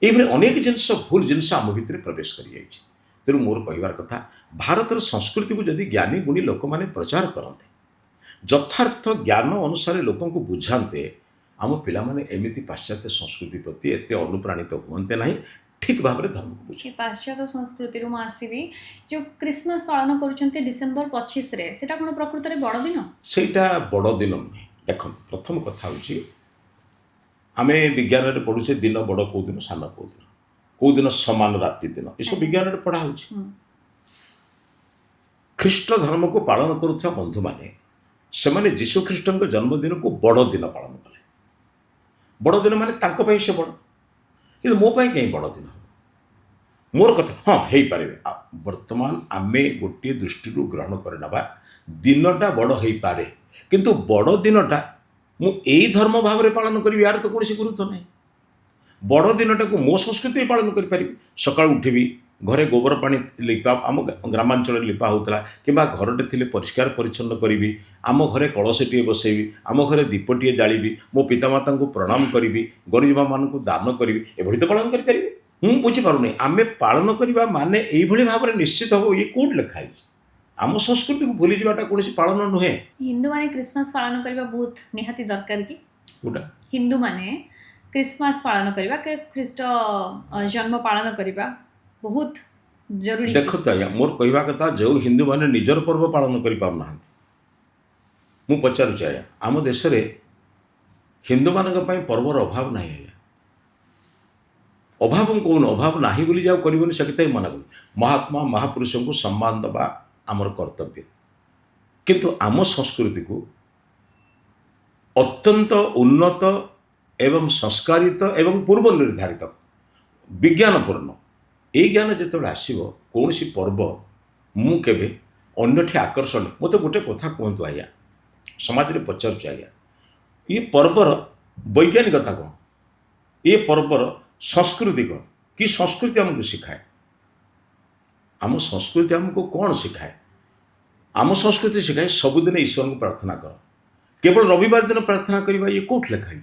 ये अनेक जिनस भूल जिनस आम भितर प्रवेश कर जाइए। तेणु मोर कहबार कथा भारतर संस्कृति को जदि ज्ञानी गुणी लोक मैंने प्रचार करते यथार्थ ज्ञान अनुसार लोक को बुझाते आम पिला माने एमिति पाश्चात्य संस्कृति प्रति एत अनुप्राणित हुए ना ठीक भाव में धर्म को बुझे। पाश्चात्य संस्कृति रू आसबि जो क्रिसमस पालन करुछन्ते डिसेम्बर 25 रे सेटा कोन प्रकृत रे बड़ दिन? सेटा बड़ दिन नुहे। देख प्रथम कथा हूँ आम विज्ञान में पढ़ुचे दिन बड़ कौ दिन सान कौ दिन समान राति दिन ये सब विज्ञान में पढ़ा हो। ख्रीष्ट धर्म को पालन करुवा बंधु मैंने से जीशु ख्रीष्ट जन्मदिन को बड़ दिन पालन कले। बड़ दिन माने से बड़ कि मोपाई कहीं बड़ दिन हम मोर कथा हाँ हो पारे। बर्तमान आमे गोटे दृष्टि ग्रहण करना दिनटा बड़ हो पारे किंतु बड़ दिनटा मु एई धर्म भाव में पालन करी यार तो कौन गुरुत्व ना। बड़ दिनटा को मो संस्कृति पालन करी सका उठबी घरे गोबर पानी लिपा आम ग्रामांचल लिपा होता कि घरटे थे परिष्कार परिच्छन्न करी आम घरे कलशटे बसैबी आम घरे दीपटे जाली मो पितामाता को प्रणाम करी गरीब मान को दान करी एभली तो पालन करें मुझे बुझीपारूनी आम पालन करवा माने यही भाव में निश्चित हम ये कौट लिखाई आम संस्कृति को भूली जावाटा कौन पालन नुहे। हिंदू माने क्रिसमस पालन करबा बहुत निहाती दरकार कि कोटा हिंदू माने क्रिसमस पालन करबा के ख्रीष्ट जन्म पालन करबा बहुत जरूरी। देखो तो आज्ञा मोर कहवा कथा जो हिंदू माने निजर पर्व पालन कर पार ना मु पचारुचे आज्ञा आम देश में हिंदू मानक पर्वर अभाव ना आज्ञा अभाव कौन अभाव ना बोली जाओ कर से मना कर महात्मा महापुरुषों को सम्मान दबा आमर कर्तव्य किंतु आम संस्कृति को अत्यंत उन्नत एवं संस्कारित एवं पूर्व निर्धारित विज्ञानपूर्ण ये ज्ञान जो आसो कौन सी पर्व मु केबे अन्यठी आकर्षण मत गोटे कथा कहतु आज्ञा समाज में पचारुचे आज्ञा ये पर्वर वैज्ञानिकता कौन ये पर्वर संस्कृति कौन कि संस्कृति आमको शिखाए आम संस्कृति आमको कौन शिखाए आम संस्कृति शिखाए सबुदिन ईश्वर को प्रार्थना कर केवल रविवार दिन प्रार्थना करवा ये कौट लिखाई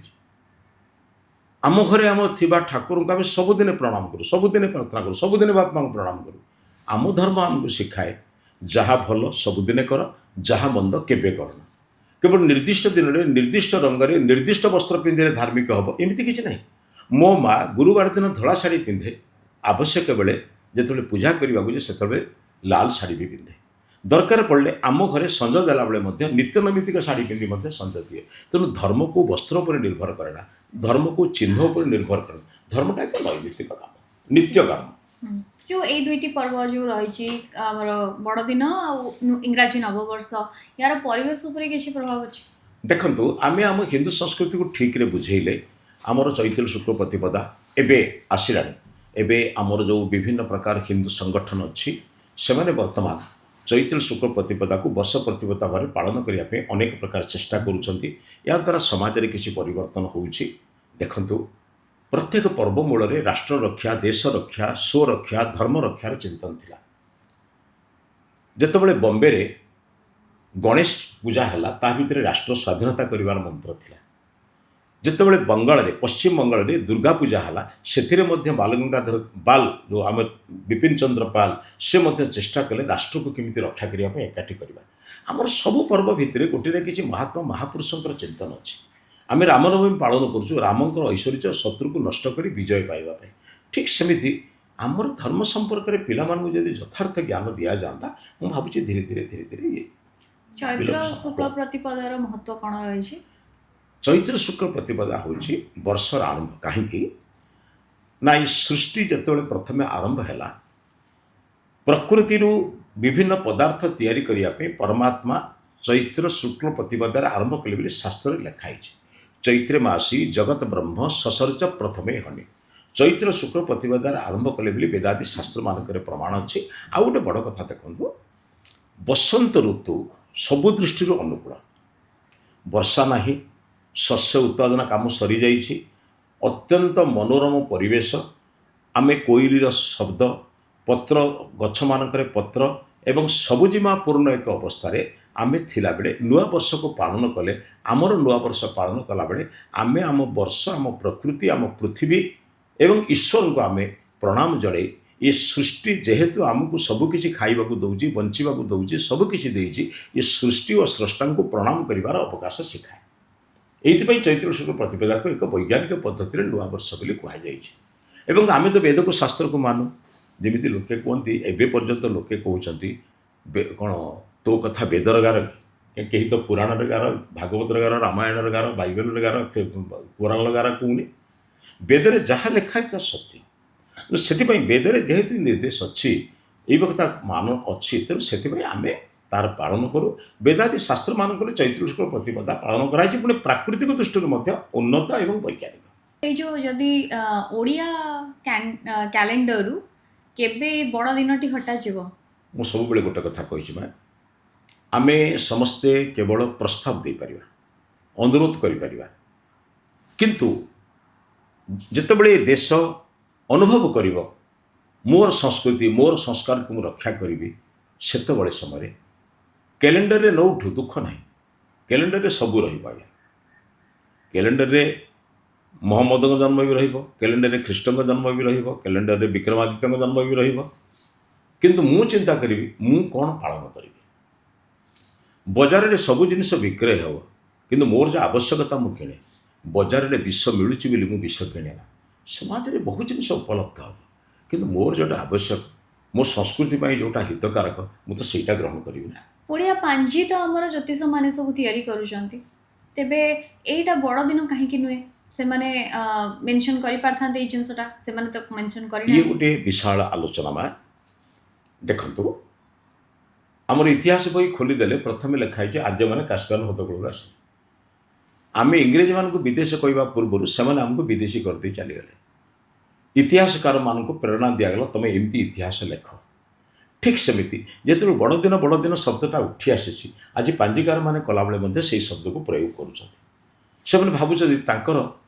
आम घरे आम थिबा ठाकुर को आम सबुदिन प्रणाम करूँ सबुदिन प्रार्थना करूँ सबुदिन बापा को प्रणाम करूँ आम धर्म आमको शिखाए जहाँ भल सबुदिन कर जहाँ मंद केवे करना केवल निर्दिष्ट दिन में निर्दिष्ट रंगे निर्दिष्ट वस्त्र पिंधे धार्मिक हम एमती किसी ना मो माँ गुरुवार दिन धला शाढ़ी पिंधे आवश्यक बेले जो पूजा करने से लाल शाढ़ी भी पिंधे दरकार पड़े आम घरे संज देला बेले नित्य नैमित्तिक शाढ़ी पिंधि संज दिए तेणु धर्म को वस्त्र पर निर्भर करेना धर्म को चिन्ह पर निर्भर करे धर्मटा एक नैमित्तिक काम नित्य काम जो ये दुईटी पर्व जो रही बड़ दिन इंग्राजी नववर्ष यार परिवेश उपर किसी प्रभाव अच्छे देखु आम आम हिंदू संस्कृति को ठीक रे बुझेले आमर चैत्र शुक्ल प्रतिपदा एबे आसला एबे आमर जो विभिन्न प्रकार हिंदू संगठन अच्छी से माने वर्तमान ଚୈତ୍ର ଶୁକ୍ଳ ପ୍ରତିପଦାକୁ ବର୍ଷ ପ୍ରତିପଦା ଭାବରେ ପାଳନ କରିବା ପାଇଁ ଅନେକ ପ୍ରକାର ଚେଷ୍ଟା କରୁଛନ୍ତି। ଏହାଦ୍ୱାରା ସମାଜରେ କିଛି ପରିବର୍ତ୍ତନ ହେଉଛି। ଦେଖନ୍ତୁ, ପ୍ରତ୍ୟେକ ପର୍ବ ମୂଳରେ ରାଷ୍ଟ୍ର ରକ୍ଷା, ଦେଶ ରକ୍ଷା, ସ୍ୱରକ୍ଷା, ଧର୍ମ ରକ୍ଷାର ଚିନ୍ତନ ଥିଲା। ଯେତେବେଳେ ବମ୍ବେରେ ଗଣେଶ ପୂଜା ହେଲା, ତା ଭିତରେ ରାଷ୍ଟ୍ର ସ୍ୱାଧୀନତା କରିବାର ମନ୍ତ୍ର ଥିଲା। ଯେତେବେଳେ ବଙ୍ଗଳାରେ, ପଶ୍ଚିମ ବଙ୍ଗଳରେ ଦୁର୍ଗା ପୂଜା ହେଲା, ସେଥିରେ ମଧ୍ୟ ବାଲ ଯେଉଁ ଆମର ବିପିନ ଚନ୍ଦ୍ର ପାଲ, ସେ ମଧ୍ୟ ଚେଷ୍ଟା କଲେ ରାଷ୍ଟ୍ରକୁ କେମିତି ରକ୍ଷା କରିବା ପାଇଁ ଏକାଠି କରିବା। ଆମର ସବୁ ପର୍ବ ଭିତରେ ଗୋଟିଏ ନା କିଛି ମହାତ୍ମା ମହାପୁରୁଷଙ୍କର ଚିନ୍ତନ ଅଛି। ଆମେ ରାମନବମୀ ପାଳନ କରୁଛୁ ରାମଙ୍କର ଐଶ୍ୱର୍ଯ୍ୟ ଶତ୍ରୁକୁ ନଷ୍ଟ କରି ବିଜୟ ପାଇବା ପାଇଁ। ଠିକ୍ ସେମିତି ଆମର ଧର୍ମ ସମ୍ପର୍କରେ ପିଲାମାନଙ୍କୁ ଯଦି ଯଥାର୍ଥ ଜ୍ଞାନ ଦିଆଯାଆନ୍ତା, ମୁଁ ଭାବୁଛି ଧୀରେ ଧୀରେ ଇଏ ଚୈତ୍ର ଶୁକ୍ଳ ପ୍ରତିପଦାର ମହତ୍ଵ କ'ଣ ରହିଛି? ଚୈତ୍ର ଶୁକ୍ଳ ପ୍ରତିପଦା ହେଉଛି ବର୍ଷର ଆରମ୍ଭ। କାହିଁକି ନା ଏଇ ସୃଷ୍ଟି ଯେତେବେଳେ ପ୍ରଥମେ ଆରମ୍ଭ ହେଲା, ପ୍ରକୃତିରୁ ବିଭିନ୍ନ ପଦାର୍ଥ ତିଆରି କରିବା ପାଇଁ ପରମାତ୍ମା ଚୈତ୍ର ଶୁକ୍ଳ ପ୍ରତିପଦାରେ ଆରମ୍ଭ କଲେ ବୋଲି ଶାସ୍ତ୍ରରେ ଲେଖା ହେଇଛି। ଚୈତ୍ରେ ମାସୀ ଜଗତ ବ୍ରହ୍ମ ସସର୍ଜ ପ୍ରଥମେ ହନି। ଚୈତ୍ର ଶୁକ୍ଳ ପ୍ରତିପଦାରେ ଆରମ୍ଭ କଲେ ବୋଲି ବେଦାଦି ଶାସ୍ତ୍ରମାନଙ୍କରେ ପ୍ରମାଣ ଅଛି। ଆଉ ଗୋଟେ ବଡ଼ କଥା ଦେଖନ୍ତୁ, ବସନ୍ତ ଋତୁ ସବୁ ଦୃଷ୍ଟିରୁ ଅନୁକୂଳ। ବର୍ଷା ନାହିଁ, ଶସ୍ୟ ଉତ୍ପାଦନ କାମ ସରିଯାଇଛି, ଅତ୍ୟନ୍ତ ମନୋରମ ପରିବେଶ। ଆମେ କୋଇଲିର ଶବ୍ଦ, ପତ୍ର, ଗଛମାନଙ୍କରେ ପତ୍ର ଏବଂ ସବୁଜିମାପୂର୍ଣ୍ଣ ଏକ ଅବସ୍ଥାରେ ଆମେ ଥିଲାବେଳେ ନୂଆ ବର୍ଷକୁ ପାଳନ କଲେ, ଆମର ନୂଆ ବର୍ଷ ପାଳନ କଲାବେଳେ ଆମେ ଆମ ବର୍ଷ, ଆମ ପ୍ରକୃତି, ଆମ ପୃଥିବୀ ଏବଂ ଈଶ୍ୱରଙ୍କୁ ଆମେ ପ୍ରଣାମ ଜଣାଇ, ଏ ସୃଷ୍ଟି ଯେହେତୁ ଆମକୁ ସବୁକିଛି ଖାଇବାକୁ ଦେଉଛି, ବଞ୍ଚିବାକୁ ଦେଉଛି, ସବୁକିଛି ଦେଇଛି, ଏ ସୃଷ୍ଟି ଓ ସ୍ରଷ୍ଟାଙ୍କୁ ପ୍ରଣାମ କରିବାର ଅବକାଶ ଶିଖାଏ। ଏଇଥିପାଇଁ ଚୈତ୍ର ଶୁକ୍ଳ ପ୍ରତିପଦାକୁ ଏକ ବୈଜ୍ଞାନିକ ପଦ୍ଧତିରେ ନୂଆ ବର୍ଷ ବୋଲି କୁହାଯାଇଛି। ଏବଂ ଆମେ ତ ବେଦକୁ ଶାସ୍ତ୍ରକୁ ମାନୁ। ଯେମିତି ଲୋକେ କୁହନ୍ତି, ଏବେ ପର୍ଯ୍ୟନ୍ତ ଲୋକେ କହୁଛନ୍ତି କ'ଣ ତୋ କଥା ବେଦର ଗାର, କେହି ତ ପୁରାଣର ଗାର, ଭାଗବତର ଗାର, ରାମାୟଣର ଗାର, ବାଇବେଲର ଗାର, କୋରାଣର ଗାର କହୁନି। ବେଦରେ ଯାହା ଲେଖା ଅଛି ତାହା ସତ୍ୟ। ସେଥିପାଇଁ ବେଦରେ ଯେହେତୁ ନିର୍ଦ୍ଦେଶ ଅଛି, ଏଇ କଥା ମାନ ଅଛି, ତେଣୁ ସେଥିପାଇଁ ଆମେ ତାର ପାଳନ କରୁ। ବେଦାଦି ଶାସ୍ତ୍ରମାନଙ୍କରେ ଚୈତ୍ର ଶୁକ୍ଳ ପ୍ରତିପଦା ପାଳନ କରାଯାଇଛି, ପୁଣି ପ୍ରାକୃତିକ ଦୃଷ୍ଟିରୁ ମଧ୍ୟ ଉନ୍ନତ ଏବଂ ବୈଜ୍ଞାନିକ। ଏଇ ଯେଉଁ ଯଦି ଓଡ଼ିଆ କ୍ୟାଲେଣ୍ଡରରୁ କେବେ ବଡ଼ ଦିନଟି ହଟାଯିବ? ମୁଁ ସବୁବେଳେ ଗୋଟେ କଥା କହିଛି, ଆମେ ସମସ୍ତେ କେବଳ ପ୍ରସ୍ତାବ ଦେଇପାରିବା, ଅନୁରୋଧ କରିପାରିବା, କିନ୍ତୁ ଯେତେବେଳେ ଦେଶ ଅନୁଭବ କରିବ ମୋର ସଂସ୍କୃତି, ମୋର ସଂସ୍କାରକୁ ମୁଁ ରକ୍ଷା କରିବି, ସେତେବେଳେ ସମୟରେ କ୍ୟାଲେଣ୍ଡରରେ ନ ଉଠୁ, ଦୁଃଖ ନାହିଁ, କ୍ୟାଲେଣ୍ଡରରେ ସବୁ ରହିବ। ଆଜ୍ଞା, କ୍ୟାଲେଣ୍ଡରରେ ମହମ୍ମଦଙ୍କ ଜନ୍ମ ବି ରହିବ, କ୍ୟାଲେଣ୍ଡରରେ ଖ୍ରୀଷ୍ଟଙ୍କ ଜନ୍ମ ବି ରହିବ, କ୍ୟାଲେଣ୍ଡରରେ ବିକ୍ରମାଦିତ୍ୟଙ୍କ ଜନ୍ମ ବି ରହିବ। କିନ୍ତୁ ମୁଁ ଚିନ୍ତା କରିବି ମୁଁ କ'ଣ ପାଳନ କରିବି। ବଜାରରେ ସବୁ ଜିନିଷ ବିକ୍ରୟ ହେବ, କିନ୍ତୁ ମୋର ଯାହା ଆବଶ୍ୟକତା ମୁଁ କିଣେ। ବଜାରରେ ବିଷ ମିଳୁଛି ବୋଲି ମୁଁ ବିଷ କିଣେ ନା। ସମାଜରେ ବହୁ ଜିନିଷ ଉପଲବ୍ଧ ହେବ, କିନ୍ତୁ ମୋର ଯେଉଁଟା ଆବଶ୍ୟକ, ମୋ ସଂସ୍କୃତି ପାଇଁ ଯେଉଁଟା ହିତକାରକ, ମୁଁ ତ ସେଇଟା ଗ୍ରହଣ କରିବି ନା। ଓଡ଼ିଆ ପାଞ୍ଜି ତ ଆମର ଜ୍ୟୋତିଷମାନେ ସବୁ ତିଆରି କରୁଛନ୍ତି, ତେବେ ଏଇଟା ବଡ଼ ଦିନ କାହିଁକି ନୁହେଁ? ସେମାନେ ମେନସନ୍ କରିପାରିଥାନ୍ତେ ଏଇ ଜିନିଷଟା, ସେମାନେ ତ ମେନସନ୍ ଇଏ କରିନାହାନ୍ତି। ଗୋଟିଏ ବିଶାଳ ଆଲୋଚନା। ଦେଖନ୍ତୁ, ଆମର ଇତିହାସ ବହି ଖୋଲିଦେଲେ ପ୍ରଥମେ ଲେଖା ହେଇଛି ଆର୍ଯ୍ୟମାନେ କାଶ୍ମୀର ହ୍ରଦକୂଳରୁ ଆସେ। ଆମେ ଇଂରେଜମାନଙ୍କୁ ବିଦେଶ କହିବା ପୂର୍ବରୁ ସେମାନେ ଆମକୁ ବିଦେଶୀ କରିଦେଇ ଚାଲିଗଲେ। ଇତିହାସକାରମାନଙ୍କୁ ପ୍ରେରଣା ଦିଆଗଲା, ତୁମେ ଏମିତି ଇତିହାସ ଲେଖ। ଠିକ୍ ସେମିତି ଯେତେବେଳେ ବଡ଼ଦିନ ଶବ୍ଦଟା ଉଠି ଆସିଛି, ଆଜି ପାଞ୍ଜିକାରମାନେ କଲାବେଳେ ମଧ୍ୟ ସେଇ ଶବ୍ଦକୁ ପ୍ରୟୋଗ କରୁଛନ୍ତି। ସେମାନେ ଭାବୁଛନ୍ତି ତାଙ୍କର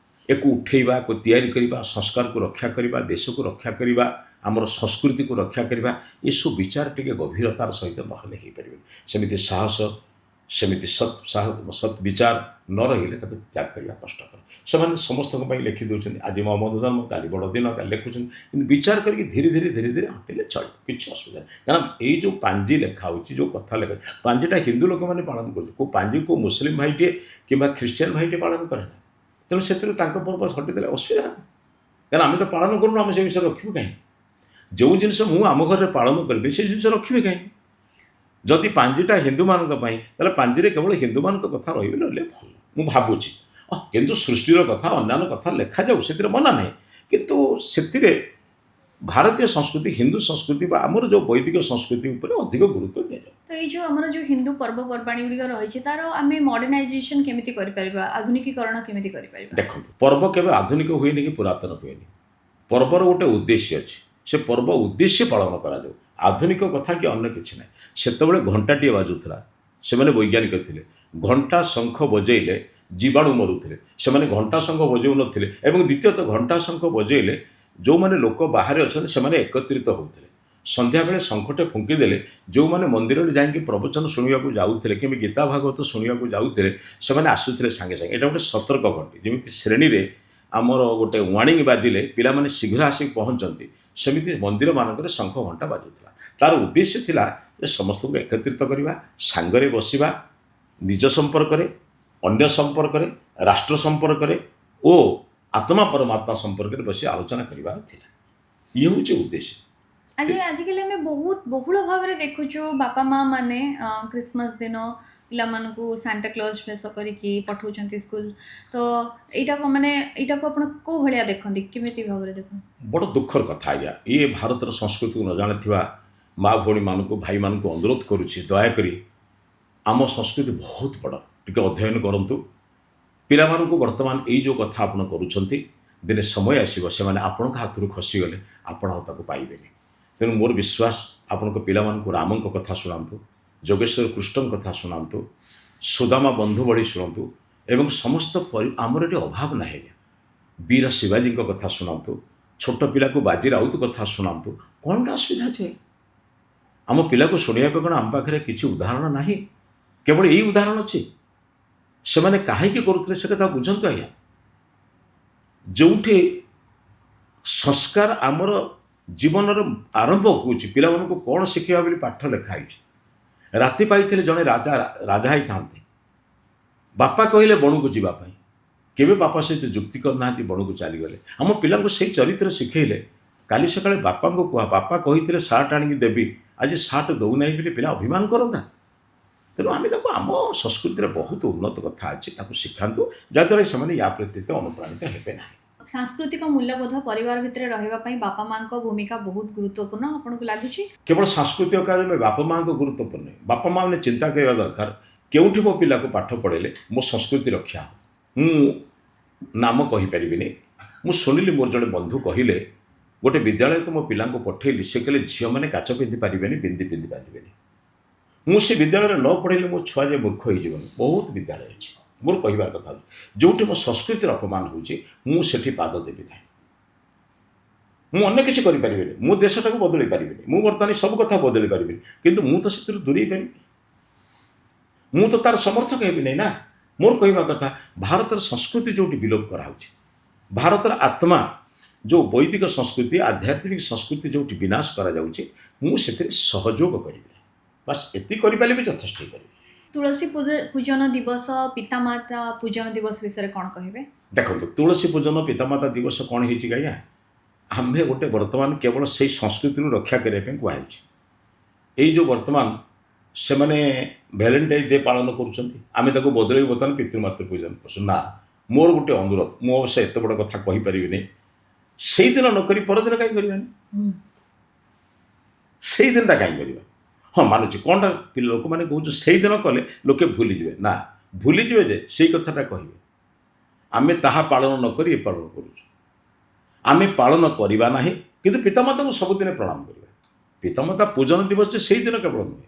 ଏକୁ ଉଠେଇବା, ଏକୁ ତିଆରି କରିବା, ସଂସ୍କାରକୁ ରକ୍ଷା କରିବା, ଦେଶକୁ ରକ୍ଷା କରିବା, ଆମର ସଂସ୍କୃତିକୁ ରକ୍ଷା କରିବା, ଏସବୁ ବିଚାର ଟିକେ ଗଭୀରତାର ସହିତ ନହେଲେ ହେଇପାରିବନି। ସେମିତି ସାହସ, ସେମିତି ସତ୍ ବିଚାର ନ ରହିଲେ ତାକୁ ତ୍ୟାଗ କରିବା କଷ୍ଟକର। ସେମାନେ ସମସ୍ତଙ୍କ ପାଇଁ ଲେଖି ଦେଉଛନ୍ତି, ଆଜି ମହମ୍ମଦ ଜନ୍ମ, କାଲି ବଡ଼ଦିନ, କାଲି ଲେଖୁଛନ୍ତି, କିନ୍ତୁ ବିଚାର କରିକି ଧୀରେ ଧୀରେ ହଟିଲେ ଚଳିବ, କିଛି ଅସୁବିଧା ନାହିଁ। କାରଣ ଏଇ ଯେଉଁ ପାଞ୍ଜି ଲେଖା ହେଉଛି, ଯେଉଁ କଥା ଲେଖା, ପାଞ୍ଜିଟା ହିନ୍ଦୁ ଲୋକମାନେ ପାଳନ କରୁଛନ୍ତି। କେଉଁ ପାଞ୍ଜି କେଉଁ ମୁସଲିମ ଭାଇଟିଏ କିମ୍ବା ଖ୍ରୀଷ୍ଟିଆନ ଭାଇଟିଏ ପାଳନ କରେ ନା। ତେଣୁ ସେଥିରୁ ତାଙ୍କ ପର୍ବ ହଟିଦେଲେ ଅସୁବିଧା ନାହିଁ। କାରଣ ଆମେ ତ ପାଳନ କରୁନୁ, ଆମେ ସେ ବିଷୟରେ ରଖିବୁ କାହିଁକି? ଯେଉଁ ଜିନିଷ ମୁଁ ଆମ ଘରେ ପାଳନ କରିବି, ସେ ଜିନିଷ ରଖିବି କାହିଁକି? ଯଦି ପାଞ୍ଜିଟା ହିନ୍ଦୁମାନଙ୍କ ପାଇଁ, ତାହେଲେ ପାଞ୍ଜିରେ କେବଳ ହିନ୍ଦୁମାନଙ୍କ କଥା ରହିବେ, ରହିଲେ ଭଲ ମୁଁ ଭାବୁଛି। କିନ୍ତୁ ସୃଷ୍ଟିର କଥା, ଅନ୍ୟାନ୍ୟ କଥା ଲେଖାଯାଉ, ସେଥିରେ ମନା ନାହିଁ, କିନ୍ତୁ ସେଥିରେ ଭାରତୀୟ ସଂସ୍କୃତି, ହିନ୍ଦୁ ସଂସ୍କୃତି ବା ଆମର ଯେଉଁ ବୈଦିକ ସଂସ୍କୃତି ଉପରେ ଅଧିକ ଗୁରୁତ୍ୱ ଦିଆଯାଏ। ତ ଏଇ ଯେଉଁ ଆମର ଯେଉଁ ହିନ୍ଦୁ ପର୍ବପର୍ବାଣୀ ଗୁଡ଼ିକ ରହିଛି, ତାର ଆମେ ମଡ଼ର୍ଣ୍ଣାଇଜେସନ୍ କେମିତି କରିପାରିବା, ଆଧୁନିକୀକରଣ କେମିତି କରିପାରିବା? ଦେଖନ୍ତୁ, ପର୍ବ କେବେ ଆଧୁନିକ ହୁଏନି କି ପୁରାତନ ହୁଏନି। ପର୍ବର ଗୋଟେ ଉଦ୍ଦେଶ୍ୟ ଅଛି, ସେ ପର୍ବ ଉଦ୍ଦେଶ୍ୟ ପାଳନ କରାଯାଉ। ଆଧୁନିକ କଥା କି ଅନ୍ୟ କିଛି ନାହିଁ। ସେତେବେଳେ ଘଣ୍ଟାଟିଏ ବାଜୁଥିଲା, ସେମାନେ ବୈଜ୍ଞାନିକ ଥିଲେ। ଘଣ୍ଟା ଶଙ୍ଖ ବଜେଇଲେ ଜୀବାଣୁ ମରୁଥିଲେ, ସେମାନେ ଘଣ୍ଟା ଶଙ୍ଖ ବଜାଉନଥିଲେ। ଏବଂ ଦ୍ୱିତୀୟତଃ ଘଣ୍ଟା ଶଙ୍ଖ ବଜେଇଲେ ଯେଉଁମାନେ ଲୋକ ବାହାରେ ଅଛନ୍ତି ସେମାନେ ଏକତ୍ରିତ ହେଉଥିଲେ। ସନ୍ଧ୍ୟାବେଳେ ଶଙ୍ଖଟେ ଫୁଙ୍କିଦେଲେ ଯେଉଁମାନେ ମନ୍ଦିରରେ ଯାଇକି ପ୍ରବଚନ ଶୁଣିବାକୁ ଯାଉଥିଲେ କିମ୍ବା ଗୀତା ଭାଗବତ ଶୁଣିବାକୁ ଯାଉଥିଲେ ସେମାନେ ଆସୁଥିଲେ ସାଙ୍ଗେ ସାଙ୍ଗେ। ଏଇଟା ଗୋଟେ ସତର୍କ ଘଣ୍ଟି। ଯେମିତି ଶ୍ରେଣୀରେ ଆମର ଗୋଟେ ୱାର୍ଣ୍ଣିଂ ବାଜିଲେ ପିଲାମାନେ ଶୀଘ୍ର ଆସିକି ପହଞ୍ଚନ୍ତି, ସେମିତି ମନ୍ଦିରମାନଙ୍କରେ ଶଙ୍ଖ ଘଣ୍ଟା ବାଜୁଥିଲା। ତାର ଉଦ୍ଦେଶ୍ୟ ଥିଲା ଯେ ସମସ୍ତଙ୍କୁ ଏକତ୍ରିତ କରିବା, ସାଙ୍ଗରେ ବସିବା, ନିଜ ସମ୍ପର୍କରେ, ଅନ୍ୟ ସମ୍ପର୍କରେ, ରାଷ୍ଟ୍ର ସମ୍ପର୍କରେ ଓ ଆତ୍ମା ପରମାତ୍ମା ସମ୍ପର୍କରେ ବସି ଆଲୋଚନା କରିବାର ଥିଲା। ଇଏ ହେଉଛି ଉଦ୍ଦେଶ୍ୟ। ଆଜିକାଲି ଆମେ ବହୁତ ବହୁଳ ଭାବରେ ଦେଖୁଛୁ ବାପା ମା ମାନେ କ୍ରିସମସ୍ ଦିନ ପିଲାମାନଙ୍କୁ ସାଣ୍ଟା କ୍ଲଜ୍ ବେଶ କରିକି ପଠାଉଛନ୍ତି ସ୍କୁଲ। ତ ଏଇଟାକୁ ଆପଣ କେଉଁ ଭଳିଆ ଦେଖନ୍ତି, କେମିତି ଭାବରେ ଦେଖନ୍ତି? ବଡ଼ ଦୁଃଖର କଥା ଆଜ୍ଞା। ଇଏ ଭାରତର ସଂସ୍କୃତିକୁ ନ ଜାଣିଥିବା ମା ଭଉଣୀମାନଙ୍କୁ, ଭାଇମାନଙ୍କୁ ଅନୁରୋଧ କରୁଛି, ଦୟାକରି ଆମ ସଂସ୍କୃତି ବହୁତ ବଡ଼, ଟିକେ ଅଧ୍ୟୟନ କରନ୍ତୁ। ପିଲାମାନଙ୍କୁ ବର୍ତ୍ତମାନ ଏଇ ଯେଉଁ କଥା ଆପଣ କରୁଛନ୍ତି, ଦିନେ ସମୟ ଆସିବ ସେମାନେ ଆପଣଙ୍କ ହାତରୁ ଖସିଗଲେ ଆପଣ ଆଉ ତାକୁ ପାଇବେନି। ତେଣୁ ମୋର ବିଶ୍ୱାସ ଆପଣଙ୍କ ପିଲାମାନଙ୍କୁ ରାମଙ୍କ କଥା ଶୁଣାନ୍ତୁ, ଯୋଗେଶ୍ୱର କୃଷ୍ଣଙ୍କ କଥା ଶୁଣାନ୍ତୁ, ସୁଦାମା ବନ୍ଧୁ ଭଳି ଶୁଣନ୍ତୁ। ଏବଂ ସମସ୍ତ ଆମର ଏଠି ଅଭାବ ନାହିଁ ଆଜ୍ଞା। ବୀର ଶିବାଜୀଙ୍କ କଥା ଶୁଣାନ୍ତୁ, ଛୋଟ ପିଲାକୁ ବାଜି ରାଉତ କଥା ଶୁଣାନ୍ତୁ। କ'ଣଟା ଅସୁବିଧା ଅଛି? ଆମ ପିଲାକୁ ଶୁଣିବା ପାଇଁ କ'ଣ ଆମ ପାଖରେ କିଛି ଉଦାହରଣ ନାହିଁ? କେବଳ ଏଇ ଉଦାହରଣ ଅଛି। ସେମାନେ କାହିଁକି କରୁଥିଲେ ସେ କଥା ବୁଝନ୍ତୁ ଆଜ୍ଞା। ଯେଉଁଠି ସଂସ୍କାର ଆମର ଜୀବନର ଆରମ୍ଭ ହେଉଛି, ପିଲାମାନଙ୍କୁ କ'ଣ ଶିଖିବା ବୋଲି ପାଠ ଲେଖା ହେଇଛି। ରାତି ପାଇଥିଲେ ଜଣେ ରାଜା ହେଇଥାନ୍ତେ। ବାପା କହିଲେ ବଣକୁ ଯିବା ପାଇଁ, କେବେ ବାପା ସହିତ ଯୁକ୍ତି କରିନାହାନ୍ତି, ବଣକୁ ଚାଲିଗଲେ। ଆମ ପିଲାଙ୍କୁ ସେଇ ଚରିତ୍ର ଶିଖେଇଲେ କାଲି ସକାଳେ ବାପାଙ୍କୁ କୁହା, ବାପା କହିଥିଲେ ସାର୍ଟ ଆଣିକି ଦେବି, ଆଜି ସାର୍ଟ ଦେଉନାହିଁ ବୋଲି ପିଲା ଅଭିମାନ କରନ୍ତା। ତେଣୁ ଆମେ ତାକୁ ଆମ ସଂସ୍କୃତିରେ ବହୁତ ଉନ୍ନତ କଥା ଅଛି, ତାକୁ ଶିଖାନ୍ତୁ, ଯାହାଦ୍ୱାରା ସେମାନେ ୟା ପ୍ରତି ଅନୁପ୍ରାଣିତ ହେବେ ନାହିଁ। ସାଂସ୍କୃତିକ ମୂଲ୍ୟବୋଧ ପରିବାର ଭିତରେ ରହିବା ପାଇଁ ବାପା ମାଙ୍କ ଭୂମିକା ବହୁତ ଗୁରୁତ୍ୱପୂର୍ଣ୍ଣ ଆପଣଙ୍କୁ ଲାଗୁଛି? କେବଳ ସାଂସ୍କୃତିକ କାର୍ଯ୍ୟରେ ବାପା ମାଙ୍କ ଗୁରୁତ୍ୱପୂର୍ଣ୍ଣ ନୁହେଁ। ବାପା ମା ମାନେ ଚିନ୍ତା କରିବା ଦରକାର କେଉଁଠି ମୋ ପିଲାକୁ ପାଠ ପଢ଼େଇଲେ ମୋ ସଂସ୍କୃତି ରକ୍ଷା ହେବ। ମୁଁ ନାମ କହିପାରିବିନି, ମୁଁ ଶୁଣିଲି ମୋର ଜଣେ ବନ୍ଧୁ କହିଲେ ଗୋଟେ ବିଦ୍ୟାଳୟକୁ ମୋ ପିଲାଙ୍କୁ ପଠେଇଲି, ସେ କହିଲେ ଝିଅମାନେ କାଚ ପିନ୍ଧି ପାରିବେନି, ବିନ୍ଦି ପିନ୍ଧି ପାରିବେନି। ମୁଁ ସେ ବିଦ୍ୟାଳୟରେ ନ ପଢ଼େଇଲେ ମୋ ଛୁଆ ଯେ ମୂର୍ଖ ହେଇଯିବନି। ବହୁତ ବିଦ୍ୟାଳୟ ଅଛି। ମୋର କହିବାର କଥା ହେଉଛି ଯେଉଁଠି ମୋ ସଂସ୍କୃତିର ଅପମାନ ହେଉଛି ମୁଁ ସେଠି ପାଦ ଦେବି ନାହିଁ। ମୁଁ ଅନ୍ୟ କିଛି କରିପାରିବିନି, ମୁଁ ଦେଶଟାକୁ ବଦଳାଇ ପାରିବିନି, ମୁଁ ବର୍ତ୍ତମାନ ସବୁ କଥା ବଦଳାଇ ପାରିବିନି, କିନ୍ତୁ ମୁଁ ତ ସେଥିରୁ ଦୂରେଇ ପାରିବି, ମୁଁ ତ ତାର ସମର୍ଥକ ହେବି ନାହିଁ ନା। ମୋର କହିବା କଥା ଭାରତର ସଂସ୍କୃତି ଯେଉଁଠି ବିଲୋପ କରାହେଉଛି, ଭାରତର ଆତ୍ମା ଯେଉଁ ବୈଦିକ ସଂସ୍କୃତି, ଆଧ୍ୟାତ୍ମିକ ସଂସ୍କୃତି ଯେଉଁଠି ବିନାଶ କରାଯାଉଛି, ମୁଁ ସେଥିରେ ସହଯୋଗ କରିବି ନାହିଁ। ବାସ୍ ଏତିକି କରିପାରିଲେ ବି ଯଥେଷ୍ଟ ହେଇପାରିବି। ତୁଳସୀ ପୂଜନ ଦିବସ, ପିତାମାତା ପୂଜନ ଦିବସ ବିଷୟରେ କ'ଣ କହିବେ? ଦେଖନ୍ତୁ, ତୁଳସୀ ପୂଜନ ପିତାମାତା ଦିବସ କ'ଣ ହେଇଛି ଆଜ୍ଞା, ଆମ୍ଭେ ଗୋଟେ ବର୍ତ୍ତମାନ କେବଳ ସେଇ ସଂସ୍କୃତିରୁ ରକ୍ଷା କରିବା ପାଇଁ କୁହାଯାଇଛି। ଏଇ ଯେଉଁ ବର୍ତ୍ତମାନ ସେମାନେ ଭ୍ୟାଲେଣ୍ଟାଇନ୍ ଡେ ପାଳନ କରୁଛନ୍ତି, ଆମେ ତାକୁ ବଦଳାଇ ବର୍ତ୍ତମାନ ପିତୃମାତୃ ପୂଜନ କରୁଛୁ। ନା, ମୋର ଗୋଟେ ଅନୁରୋଧ, ମୁଁ ଅବଶ୍ୟ ଏତେ ବଡ଼ କଥା କହିପାରିବିନି, ସେଇଦିନ ନ କରି ପରଦିନ କାହିଁ କରିବାନି? ସେଇଦିନଟା କାହିଁ କରିବା? ହଁ ମାନୁଛି, କ'ଣଟା ଲୋକମାନେ କହୁଛୁ ସେଇଦିନ କଲେ ଲୋକେ ଭୁଲିଯିବେ। ନା, ଭୁଲିଯିବେ ଯେ ସେଇ କଥାଟା କହିବେ ଆମେ ତାହା ପାଳନ ନ କରି ଏ ପାଳନ କରୁଛୁ। ଆମେ ପାଳନ କରିବା ନାହିଁ, କିନ୍ତୁ ପିତାମାତାଙ୍କୁ ସବୁଦିନେ ପ୍ରଣାମ କରିବା। ପିତାମାତା ପୂଜନ ଦିବସ ସେଇଦିନ କେବଳ ନୁହେଁ,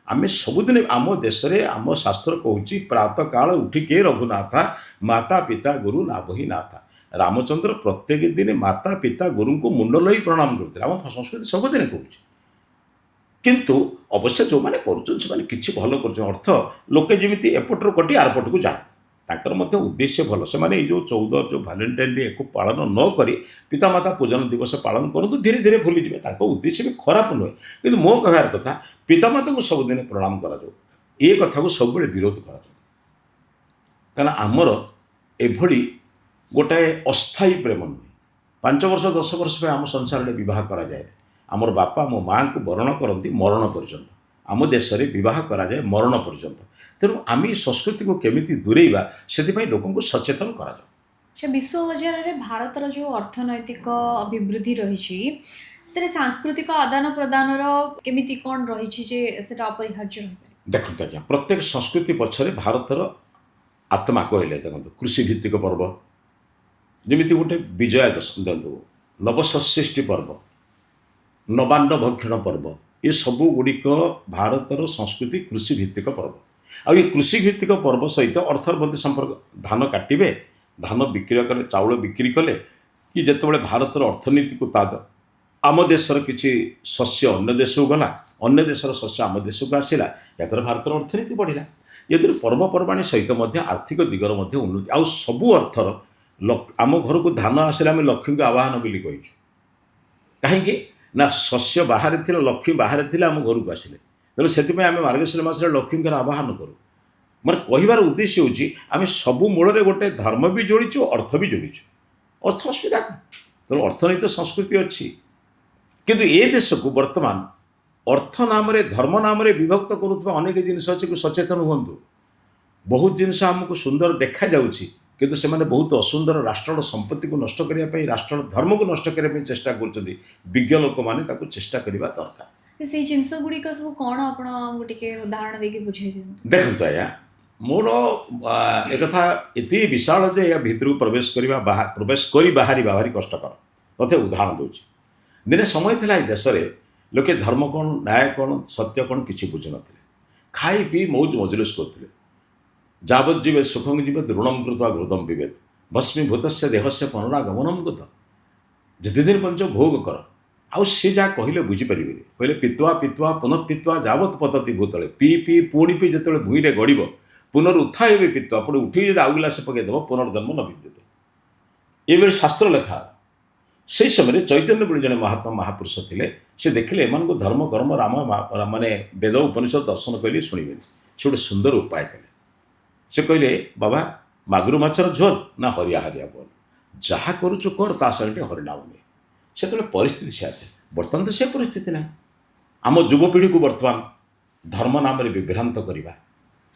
ଆମେ ସବୁଦିନ ଆମ ଦେଶରେ ଆମ ଶାସ୍ତ୍ର କହୁଛି ପ୍ରାତଃକାଳ ଉଠିକେ ରଘୁନାଥା ମାତା ପିତା ଗୁରୁ ଲାଭହି ନାଥା। ରାମଚନ୍ଦ୍ର ପ୍ରତ୍ୟେକ ଦିନ ମାତା ପିତା ଗୁରୁଙ୍କୁ ମୁଣ୍ଡ ଲଇ ପ୍ରଣାମ କରୁଥିଲେ। ଆମ ସଂସ୍କୃତି ସବୁଦିନେ କହୁଛି। କିନ୍ତୁ ଅବଶ୍ୟ ଯେଉଁମାନେ କରୁଛନ୍ତି ସେମାନେ କିଛି ଭଲ କରୁଛନ୍ତି। ଅର୍ଥ ଲୋକେ ଯେମିତି ଏପଟରୁ କଟି ଆରପଟକୁ ଯାଆନ୍ତୁ, ତାଙ୍କର ମଧ୍ୟ ଉଦ୍ଦେଶ୍ୟ ଭଲ। ସେମାନେ ଏଇ ଯେଉଁ 14 ଯେଉଁ ଭ୍ୟାଲେଣ୍ଟାଇନ୍ ଡେ କୁ ପାଳନ ନ କରି ପିତାମାତା ପୂଜନ ଦିବସ ପାଳନ କରନ୍ତୁ, ଧୀରେ ଧୀରେ ଭୁଲିଯିବେ। ତାଙ୍କ ଉଦ୍ଦେଶ୍ୟ ବି ଖରାପ ନୁହେଁ, କିନ୍ତୁ ମୋ କହିବାର କଥା ପିତାମାତାଙ୍କୁ ସବୁଦିନ ପ୍ରଣାମ କରାଯାଉ, ଏ କଥାକୁ ସବୁବେଳେ ବିରୋଧ କରାଯାଉ। କାରଣ ଆମର ଏଭଳି ଗୋଟାଏ ଅସ୍ଥାୟୀ ପ୍ରେମ ନୁହେଁ। 5 ବର୍ଷ 10 ବର୍ଷ ପାଇଁ ଆମ ସଂସାରରେ ବିବାହ କରାଯାଏ। ଆମର ବାପା ମୋ ମାଆଙ୍କୁ ବରଣ କରନ୍ତି ମରଣ ପର୍ଯ୍ୟନ୍ତ। ଆମ ଦେଶରେ ବିବାହ କରାଯାଏ ମରଣ ପର୍ଯ୍ୟନ୍ତ। ତେଣୁ ଆମେ ଏ ସଂସ୍କୃତିକୁ କେମିତି ଦୂରେଇବା, ସେଥିପାଇଁ ଲୋକଙ୍କୁ ସଚେତନ କରାଯାଉ। ଆଚ୍ଛା, ବିଶ୍ୱ ବଜାରରେ ଭାରତର ଯେଉଁ ଅର୍ଥନୈତିକ ଅଭିବୃଦ୍ଧି ରହିଛି, ସେଥିରେ ସାଂସ୍କୃତିକ ଆଦାନ ପ୍ରଦାନର କେମିତି କ'ଣ ରହିଛି ଯେ ସେଟା ଅପରିହାର୍ଯ୍ୟ ରହିପାରେ? ଦେଖନ୍ତୁ ଆଜ୍ଞା, ପ୍ରତ୍ୟେକ ସଂସ୍କୃତି ପଛରେ ଭାରତର ଆତ୍ମା କହିଲେ ଦେଖନ୍ତୁ, କୃଷି ଭିତ୍ତିକ ପର୍ବ, ଯେମିତି ଗୋଟେ ବିଜୟା ଦଶମୀ ଦିଅନ୍ତୁ, ନବସୃଷ୍ଟି ପର୍ବ, ନବାନ୍ନ ଭକ୍ଷଣ ପର୍ବ, ये सबू गुड़िक भारतर संस्कृति कृषि भित्तिक पर्व आ ये कृषि भित्तिक पर्व सहित अर्थर मध्य संपर्क धान काटिबे धान बिक्री कले चाउल बिक्री कले कि जितेबाला भारतर अर्थनीति को ताद आम देशर किसी शस्य अन्य देश को गला अन्य देशर शस्य आम देश को आसला याद्वारा भारतर अर्थनीति बढ़ला ये पर्वपर्वाणी सहित आर्थिक दिगर उन्नति आउ सबू अर्थर आम घर को धान आसला आम लक्ष्मी को आवाहन बोली कहीचु कहीं ना शस्य बाहर थिला लक्ष्मी बाहर थिला आम घर को आसिले तेणु से आम मार्गशीर मासरे लक्ष्मी आवाहन करूँ मोर कहबार उद्देश्य हूँ आम सबू मूल गोटे धर्म भी जोड़ीचु अर्थ भी जोड़ीचु अर्थ असुविधा तेणु अर्थनीति संस्कृति अच्छी किंतु ए देश को वर्तमान अर्थ नाम धर्म नाम विभक्त करुवा अनेक जिनिस अच्छे सचेतन हूँ बहुत जिनिस आमको सुंदर देखा जाउछि किंतु से माने बहुत असुंदर राष्ट्र संपत्ति को नष्ट करने राष्ट्र धर्म को नष्ट करने चेष्टा कर विज्ञ लोक मैंने चेष्टा करने दरकार से जिनस गुड़िक सब कौन आपटे उदाहरण देके बुझे देखो आज्ञा मोर एक कथा एति विशाल जे या भितर प्रवेश करवा प्रवेश कर बाहर भारी कष्टकर तथे उदाहरण दूसरी दिने समय था ये देश में लोके धर्म कौन न्याय कौन सत्य कौन किसी बुझु न खाई पी मौज मजलिस करते जावत जीवे सुखम जीवेत ऋणम कृत्वा घृतम पिबेत भस्मीभूत देह से पुनरागमनम कृत जिते दिन पंच भोग कर आउ सी जहाँ कहले बुझीपारे कहले पित्वा पित्वा पुनर्पित्वा जावत पतति भूतले पी पी पुणी पी जो भूई में गड़ पुनरुत्थाय भी पित्वा पुणी उठी आउ गिलास पकईदेव पुनर्जन्म न विद्यते ये शास्त्र लेखा से समय चैतन्य बोली जड़े महात्मा महापुरुष थे से देखिले एम धर्म कर्म राम माने वेद उपनिषद दर्शन कहले शुणे से गोटे सुंदर उपाय कले से कहले बाबा मागुर माछर झोल ना हरिया हरिया बोल जहाँ करुचु कर ता संगे हरिनाम नहीं से परिस्थिति से बर्तमान तो से परिस्थिति ना आम युवपीढ़ी को बर्तमान धर्म नाम विभ्रांत करवा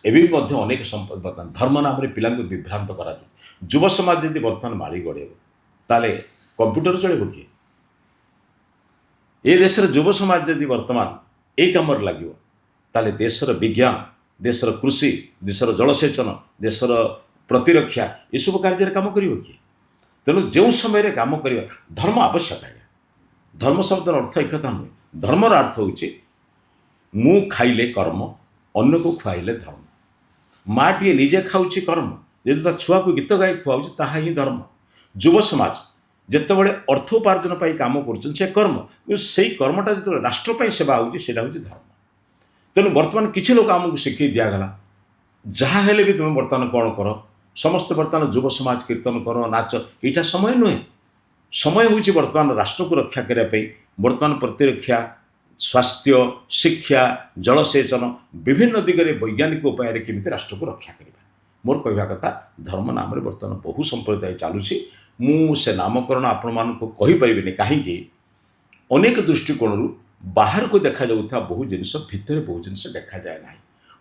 एवं अनेक संपद बर्तमान धर्म नाम पिला विभ्रांत करा युव समाज यदि बर्तमान माड़ी गड़े ताले कंप्यूटर चलो किए ये देशर युव समाज यदि वर्तमान एक कम लगे ताले देशर विज्ञान देशर कृषि देशर जलसेचन देशर प्रतिरक्षा ये सब कार्य काम कर किए तेणु जो समय काम कर धर्म आवश्यक है धर्म शब्दर अर्थ एक कथा नुहे धर्मर अर्थ हूँ मु खाइले कर्म अन्न को खुआइले धर्म माँ टे निजे खाऊँ कर्म यदि ता छुआ को गीत गाई खुआऊँ ताहा ही धर्म युव समाज जितेबाला अर्थ उपार्जन काम कर कर्म से कर्मटा जो राष्ट्र सेवा होगी धर्म तेणु बर्तमान किसी लोग आमको शिखई दिगला जहाँ हेले भी तुम बर्तमान कौन कर समस्त बर्तमान युव समाज कीर्तन कर नाच यहाँ समय नुहे समय हूँ बर्तमान राष्ट्र को रक्षा करने बर्तमान प्रतिरक्षा स्वास्थ्य शिक्षा जलसेचन विभिन्न दिगरे वैज्ञानिक उपाय केमी राष्ट्र को रक्षा करवा मोर कहवा कथा धर्म नाम बर्तमान बहु संप्रदाय चलुची से नामकरण आपण मान को कहीपरि कहीं अनेक दृष्टिकोण बाहर को देखा जाऊा बहु जिनस भितर बहु जिनस देखा जाए ना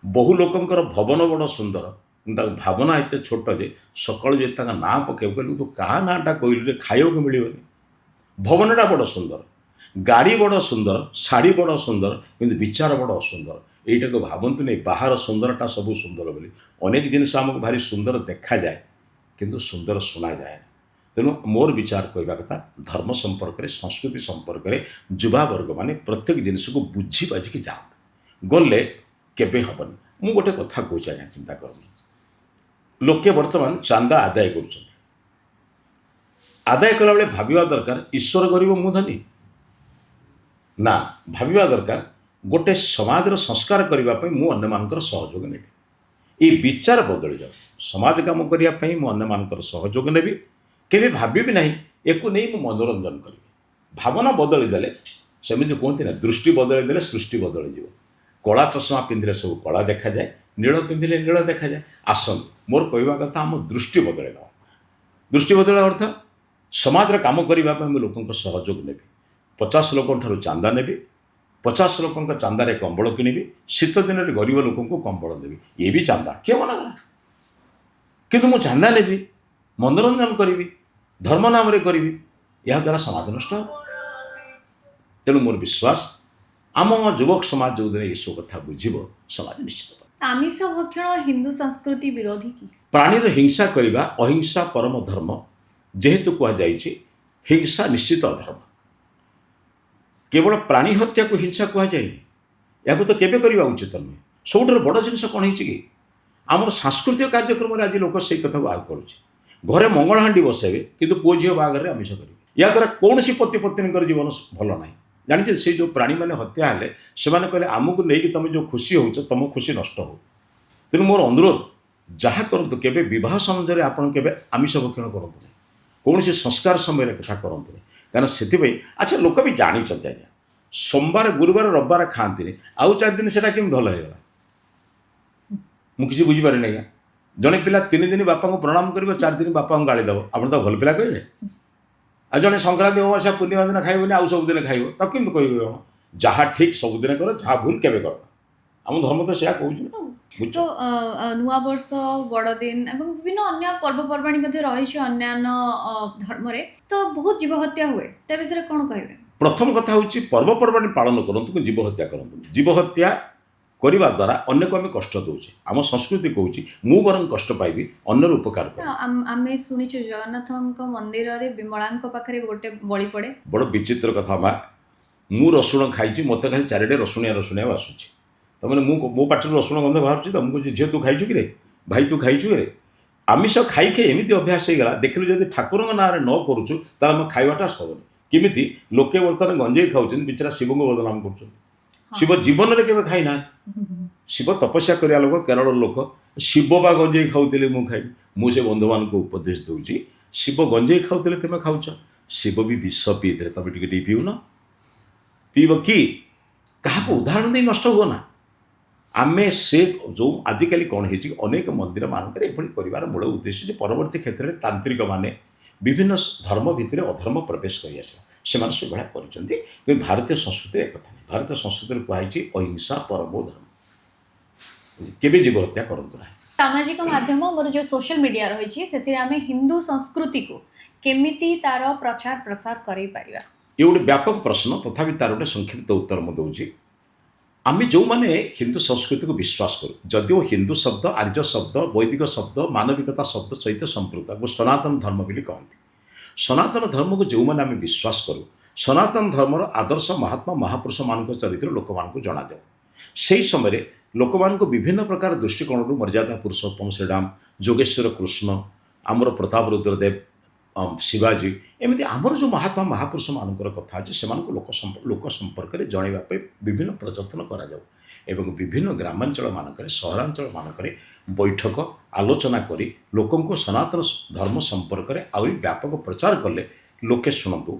बहु लोकंकर भवन बड़ सुंदर भावना एत छोट जे सकाल जो ना पके कहलु तो क्या नाटा कहलु खाइबा को मिलनी भवनटा बड़ सुंदर गाड़ी बड़ सुंदर शाड़ी बड़ सुंदर किंतु विचार बड़ असुंदर यहीटा को भावतु नहीं बाहर सुंदरटा सब सुंदर बोली अनेक जिनिस आमको भारी सुंदर देखा जाए किंतु सुंदर शुणा जाए तेणु मोर विचार कहवा कथा धर्म संपर्क में संस्कृति संपर्क में युवा वर्ग माने प्रत्येक जिनिस को बुझी बाझिकी जाते गले केबे हबनी मु गोटे कथा कहूँ आज्ञा चिंता करनी लोके वर्तमान चांदा आदाय कर आदाय कला बेले भाविबा दरकार ईश्वर गरीब मु धनी ना भाविबा दरकार गोटे समाजर संस्कार करने मु अन्य मानकर सहयोग नेबी ये विचार बदली जाओ समाज काम करने मु अन्य मानकर सहयोग नेबी केवे भावी ना एक नहीं मनोरंजन करी भावना बदली देले सेमती कहते ना दृष्टि बदली देले सृष्टि बदली जीव कला चश्मा पिंधिले सब कला देखा जाए नील पिंधिले नील देखा जाए आसन मोर कहवा कथा आम दृष्टि बदल दृष्टि बदल अर्थ समाज काम करने लोक सहयोग नेबी 50 लोक चांदा नेबी 50 लोक चांदारे कंबल किनिबी शीत दिन में गरीब लोक को कंबल देवी ये भी चांदा किए मना कला किंतु मु चांदा नेबी मनोरंजन करी धर्म नाम करी या द्वारा समाज नष्ट तेणु मोर विश्वास आम युवक समाज जो दिन ये कथा बुझब समाज निश्चित आमिष भक्षण हिंदू संस्कृति विरोधी की प्राणीर हिंसा करवा अहिंसा परम धर्म जेहेतु कहुई हिंसा निश्चित अधर्म केवल प्राणी हत्या को हिंसा कहुए या तो केवे करवा उचित नुहे सबुठ बड़ जिन कौन हो कि आम सांस्कृतिक कार्यक्रम आज लोक से कथा को आग कर घरे मंगलहांडी बसैबे कि पुओ झील बाहर आमिष करेंगे या द्वारा कौन पति पत्नी जीवन भल ना जानी से जो प्राणी मैंने हत्या हेले से कहले आमको लेकिन तुम जो खुशी हो तुम खुशी नष्ट हो तेणु मोर अनुरोध जहाँ करूँ केवे बह समय आपड़ के आमिष भक्षण करूँ कौन संस्कार समय कथा करूँ कहीं से अच्छा लोक भी जानते आज्ञा सोमवार गुरुवार रविवार खाती आउ 4 दिन से भल होगा मुझे बुझीपारे आज्ञा जड़े पिला 3 दिन बापा को प्रणाम कर 4 दिन बापा को गाड़ी दब आप तो भल पिला कहे आ जड़े संक्रांति अमावस्या पूर्णिमा दिन खाइबनी आउ सब दिन खाइब तब केमती कह जहाँ ठीक सबुदिन कर जहाँ भूल केवे कर आम धर्म तो सैया कहूँ तो नुआ वर्ष बड़दिन एवं विभिन्न अन्य पर्वपर्वाणी रही अन्यान्य धर्म तो बहुत जीव हत्या हुए ता विषय कौन कहे प्रथम कथा हूँ पर्वपर्वाणी पालन करूँ जीव हत्या करूँ जीव हत्या करने द्वारा अन्य को आम कष्ट दौचे आम संस्कृति कहूँ मु बरं कष्ट पाइबी अन्यर उपकार कर आम शुणीचु जगन्नाथ मंदिर में विमला पाखे गोटे बलि पड़े बड़ विचित्र कथा माँ मु रसुण खाई मत खाली 4 रसुणिया रसुणिया आसूँ तो मैंने मो पार्टी रसुण गंध बाहर तो मुझे झील तू खाइचु कि भाई तू खाइचु कि आमिष खाई खाई एमती अभ्यास होगा देखिलु जब ठाकुर ना न करुचु आम खावाटा सबनी केमी लोके बर्तमान गंजे खाऊँ बिचरा शिव को बदनाम कर शिव जीवन में केवे खाई ना शिव तपस्या करिया लोक केरल लोक शिव बा गंजे खाऊले मु खाई मुझे बंधु मान उपदेश दूची शिव गंजे खाऊले तुम खाऊच शिव भी विष पीते तुम टे पीऊन पीब कि क्या उदाहरण दे नष्ट हुआ ना आमे से जो आजिकल कौन हो अनेक मंदिर मानक कर मूल उद्देश्य परवर्ती क्षेत्र में तांत्रिक माने विभिन्न धर्म भितर अधर्म प्रवेश कर से कर भारतीय संस्कृति एक कथा नहीं भारतीय संस्कृति कहुई अहिंसा परमो धर्म केवे जीव हत्या करूँ ना सामाजिक माध्यम मोर जो सोशल मीडिया रही से आम हिंदू संस्कृति को केमिति तार प्रचार प्रसार कर ये गोटे व्यापक प्रश्न तथापि तार गोटे संक्षिप्त उत्तर मुझे दूसरी आम जो मैंने हिंदू संस्कृति को विश्वास करूँ जदिव हिंदू शब्द आर्य शब्द वैदिक शब्द मानविकता शब्द सहित संपृक्त को सनातन धर्म भी कहते सनातन धर्म को जो मैंने आम विश्वास करूँ सनातन धर्मर आदर्श महात्मा महापुरुष मान चरित्र लोक मान जना जाए से समय लोक मान विभिन्न प्रकार दृष्टिकोण मर्यादा पुरुषोत्तम श्रीराम जोगेश्वर कृष्ण आमर प्रताप रुद्रदेव शिवाजी एमती आमर जो महात्मा महापुरुष मानकर कथा अच्छे से लोक संपर्क में जनवाई विभिन्न प्रयत्न करा विभिन्न ग्रामांचल मानक सहरांचल मानक बैठक आलोचना करी लोकों सनातन धर्म संपर्क में आहरी व्यापक प्रचार कले लोके शुणु